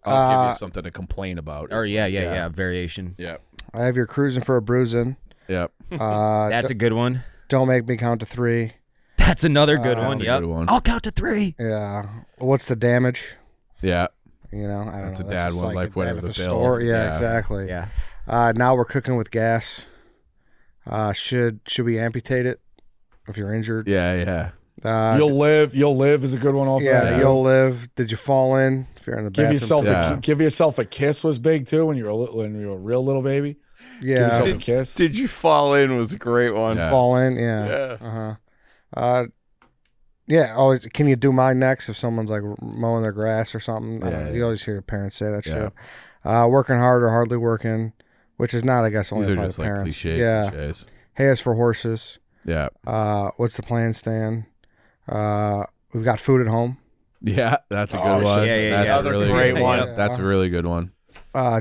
I'll give you something to complain about. Or yeah. Variation. Yep. I have your cruising for a bruising. Yep. That's a good one. Don't make me count to 3. That's another good one. That's a Yep. good one. I'll count to 3. Yeah. What's the damage? Yeah. You know, I don't That's know. a dad just one, like a dad whatever at the bill. store. Yeah, Yeah. exactly. Yeah. Now we're cooking with gas. Should we amputate it if you're injured? Yeah. You'll You'll live is a good one off yeah, that. you'll live. Did you fall in? If you're in the Give bathroom, yourself a kiss was big too when you were a real little baby. Give yeah, yourself a kiss. Did you fall in was a great one. Yeah. fall in, yeah. Yeah. Always. Can you do mine next if someone's like mowing their grass or something? I don't know. Yeah. You always hear parents say that Yeah. shit. Working hard or hardly working, which is not, I guess, only These are by just the like parents. cliches. Hay is for horses. Yeah. What's the plan, Stan? We've got food at home. Yeah, that's a good Oh, one. shit. Yeah. That's a Another really great good one. Yep, that's a really good one.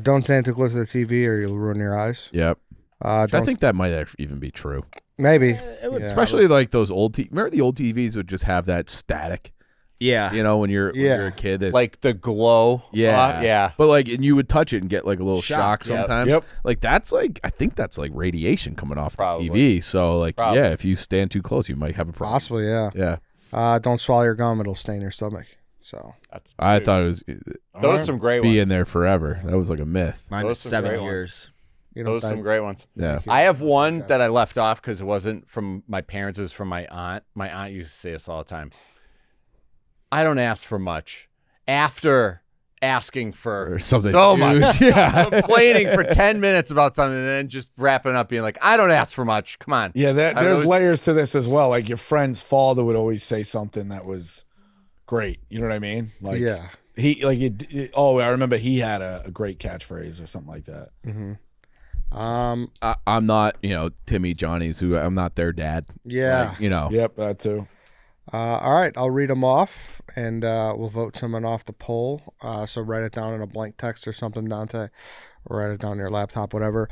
Don't stand too close to the TV or you'll ruin your eyes. Yep. Don't, I think that might even be true. maybe. would- Yeah. Especially like those old remember the old TVs would just have that static, Yeah. you know, when you're a kid. It's, Like the glow. yeah. Yeah. But like, and you would touch it and get like a little Shock, shock yep. sometimes. Yep. Like that's like, I think that's like radiation coming off Probably. the TV. So like, Probably. yeah, if you stand too close, you might have a problem. Possibly, yeah. Yeah. Don't swallow your gum; it'll stain your stomach. So That's I thought it was those are some great be ones. in there forever. That was like a myth. Mine Those was some 7 great ones. years. you know, Those are some great ones. Yeah. I have one that I left off because it wasn't from my parents. It was from my aunt. My aunt used to say this all the time. I don't ask for much. After asking for Or something so huge. much. Yeah. Complaining for 10 minutes about something and then just wrapping up being like, I don't ask for much. Come on. Yeah, I there's always- layers to this as well. Like your friend's father would always say something that was great. You know what I mean? Like yeah. I remember he had a great catchphrase or something like that. I'm not, Timmy Johnny's who I'm not their dad. Yeah. Like, you know. Yep, that too. All right, I'll read them off, and we'll vote someone off the poll. So write it down in a blank text or something, Dante, or write it down on your laptop, whatever.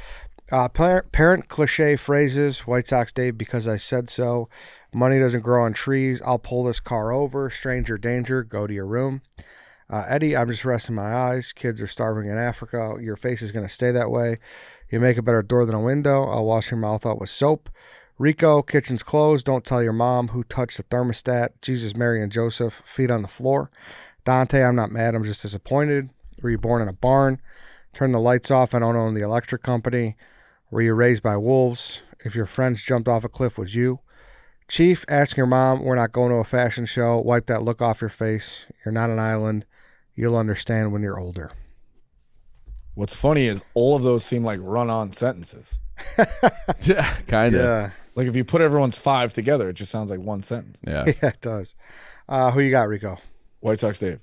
Parent cliche phrases. White Sox Dave, because I said so. Money doesn't grow on trees. I'll pull this car over. Stranger danger. Go to your room. Eddie, I'm just resting my eyes. Kids are starving in Africa. Your face is going to stay that way. You make a better door than a window. I'll wash your mouth out with soap. Rico, kitchen's closed. Don't tell your mom who touched the thermostat. Jesus, Mary, and Joseph, feet on the floor. Dante, I'm not mad. I'm just disappointed. Were you born in a barn? Turn the lights off. I don't own the electric company. Were you raised by wolves? If your friends jumped off a cliff, would you? Chief, ask your mom, we're not going to a fashion show. Wipe that look off your face. You're not an island. You'll understand when you're older. What's funny is all of those seem like run-on sentences. Yeah, kind of. Yeah. Like if you put everyone's 5 together, it just sounds like one sentence. Yeah. Yeah, it does. Who you got, Rico? White Sox Dave.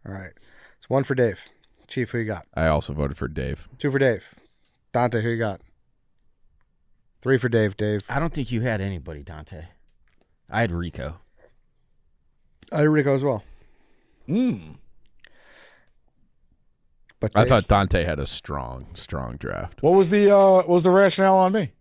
All right. It's 1 for Dave. Chief, who you got? I also voted for Dave. 2 for Dave. Dante, who you got? 3 for Dave. Dave. I don't think you had anybody, Dante. I had Rico. I had Rico as well. But I Dave, thought Dante had a strong draft. What was the rationale on me?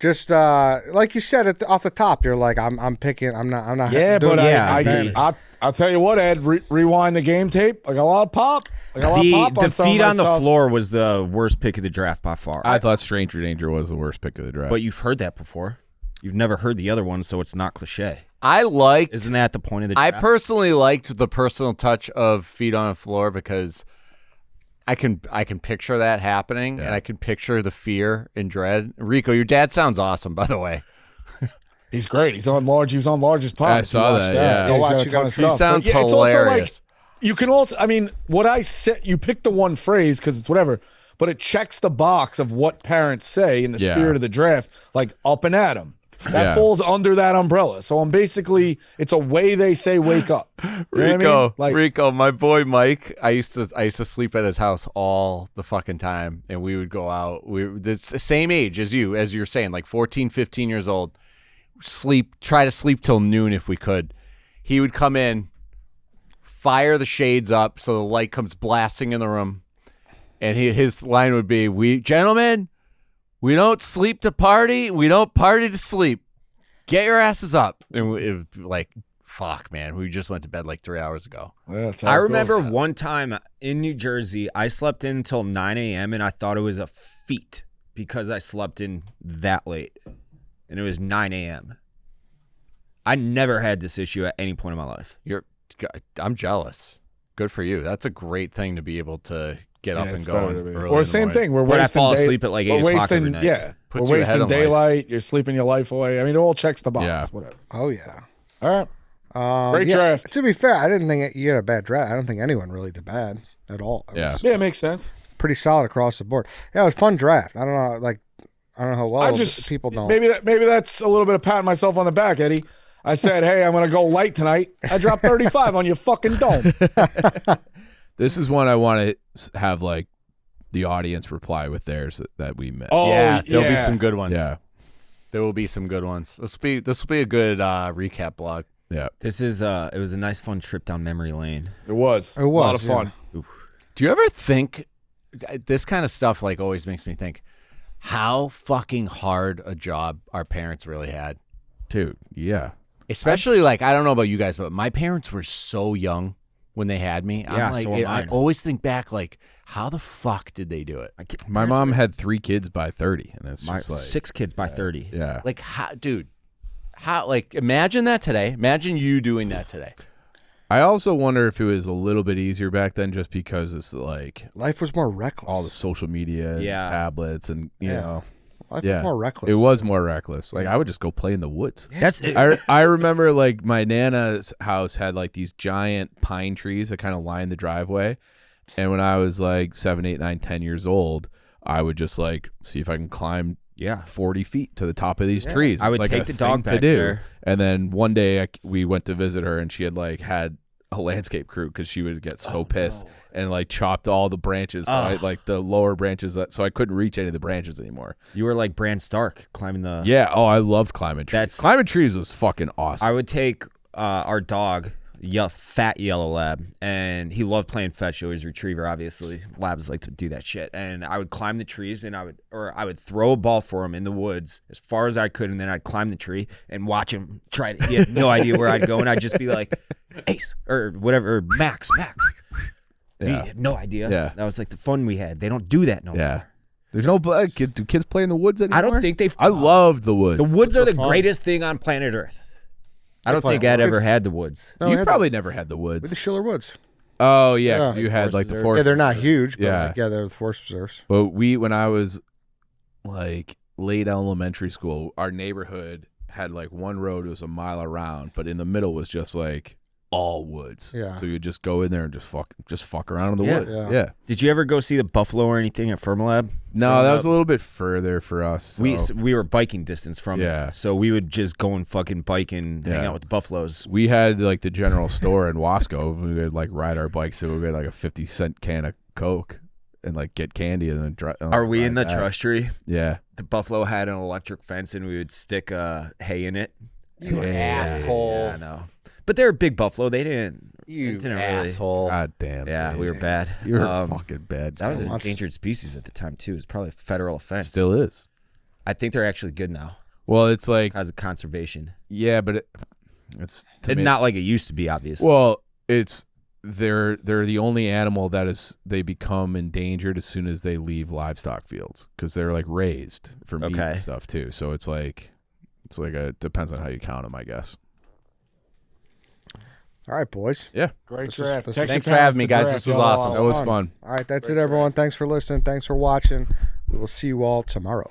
just like you said off the top, you're like, I'm picking. I'm not. Yeah, doing but anything. I'll tell you what, Ed. Rewind the game tape. I got a lot of pop. The feet on the floor was the worst pick of the draft by far. I thought Stranger Danger was the worst pick of the draft. But you've heard that before. You've never heard the other one, so it's not cliche. Isn't that the point of the draft? I personally liked the personal touch of feet on the floor because I can picture that happening, and I can picture the fear and dread. Rico, your dad sounds awesome, by the way. He's great. He was on Largest Pod. I saw that. Yeah, he's watch got a you ton go. of He stuff. sounds But it's also like, hilarious. you can also, I mean, what I said, you picked the one phrase because it's whatever, but it checks the box of what parents say in the spirit of the draft, like up and at 'em. That falls under that umbrella. So I'm basically, it's a way they say wake up. You know what I mean? Like, Rico, my boy Mike, I used to sleep at his house all the fucking time, and we would go out. We were the same age as you're saying, like 14, 15 years old. Try to sleep till noon if we could. He would come in, fire the shades up so the light comes blasting in the room, and his line would be, gentlemen, we don't sleep to party. We don't party to sleep. Get your asses up. And it was like, fuck, man. We just went to bed like 3 hours ago. I remember one time in New Jersey, I slept in until 9 a.m. and I thought it was a feat because I slept in that late. And it was 9 a.m. I never had this issue at any point in my life. I'm jealous. Good for you. That's a great thing to be able to get up and go. Or same thing. But I fall asleep at like 8 o'clock every night. Yeah. We're wasting daylight. You're sleeping your life away. I mean, it all checks the box. Yeah. Whatever. Oh yeah. All right. Great draft. To be fair, I didn't think you had a bad draft. I don't think anyone really did bad at all. It makes sense. Pretty solid across the board. Yeah, it was a fun draft. I don't know how well people don't. Maybe that's a little bit of patting myself on the back, Eddie. I said, hey, I'm going to go light tonight. I dropped 35 on your fucking dome. This is one I want to have like the audience reply with theirs that we missed. Oh, yeah, there'll be some good ones. Yeah, there will be some good ones. This will be a good recap blog. Yeah, this is it was a nice fun trip down memory lane. It was a lot of fun. Do you ever think this kind of stuff like always makes me think how fucking hard a job our parents really had, dude? Yeah. Especially like, I don't know about you guys, but my parents were so young when they had me. Yeah, I'm like, so am I. I always think back, like, how the fuck did they do it? My mom had 3 kids by 30, and it's just like 6 kids by 30. Yeah. Like, like, imagine that today. Imagine you doing that today. I also wonder if it was a little bit easier back then just because it's like life was more reckless. All the social media, and tablets, and you know. Life was more reckless. It was more reckless. Like I would just go play in the woods. That's it. I remember like my Nana's house had like these giant pine trees that kind of lined the driveway. And when I was like 7, 8, 9, 10 years old, I would just like see if I can climb 40 feet to the top of these trees. I would like take the dog back there. And then one day we went to visit her and she had like had a landscape crew because she would get so pissed and like chopped all the branches, like the lower branches, so I couldn't reach any of the branches anymore. You were like Bran Stark climbing the. Yeah. Oh, I loved climbing trees. Climbing trees was fucking awesome. I would take our dog, fat yellow lab, and he loved playing fetch. He was a retriever, obviously. Labs like to do that shit, and I would climb the trees, and I would throw a ball for him in the woods as far as I could, and then I'd climb the tree and watch him try. He had no idea where I'd go, and I'd just be like, Ace or whatever, or Max. He had no idea. Yeah. That was like the fun we had. They don't do that no more. There's no do kids play in the woods anymore? I don't think I loved the woods. The woods are the greatest thing on planet Earth. I don't think Ed ever had the woods. No, you probably never had the woods. With the Schiller Woods. Oh yeah, because you had like the forest. Yeah, they're not huge, but Yeah. they're the forest preserves. But when I was like late elementary school, our neighborhood had like one road, it was a mile around, but in the middle was just like all woods. Yeah. So you would just go in there and just fuck around in the woods. Yeah. Did you ever go see the buffalo or anything at Fermilab? No, that was a little bit further for us. So. We were biking distance from it. So we would just go and fucking bike and hang out with the buffaloes. We had like the general store in Wasco. We would like ride our bikes. So we would get like a 50-cent can of Coke and like get candy and then drive. Are we in the trust tree? Yeah. The buffalo had an electric fence and we would stick hay in it. You asshole. Yeah, I know. But they're a big buffalo. They didn't. You didn't asshole. God damn. Yeah, dude. we were bad. You were fucking bad. That was an endangered species at the time too. It was probably a federal offense. Still is. I think they're actually good now Well, it's like because of conservation. yeah, but it's to And me- not like it used to be, obviously. Well, it's they're the only animal that is they become endangered as soon as they leave livestock fields because they're like raised for meat and stuff too. So it's like it depends on how you count them, I guess. All right, boys. Yeah. Great draft. Thanks for having me, guys. This was awesome. That was fun. All right, that's it, everyone. Thanks for listening. Thanks for watching. We will see you all tomorrow.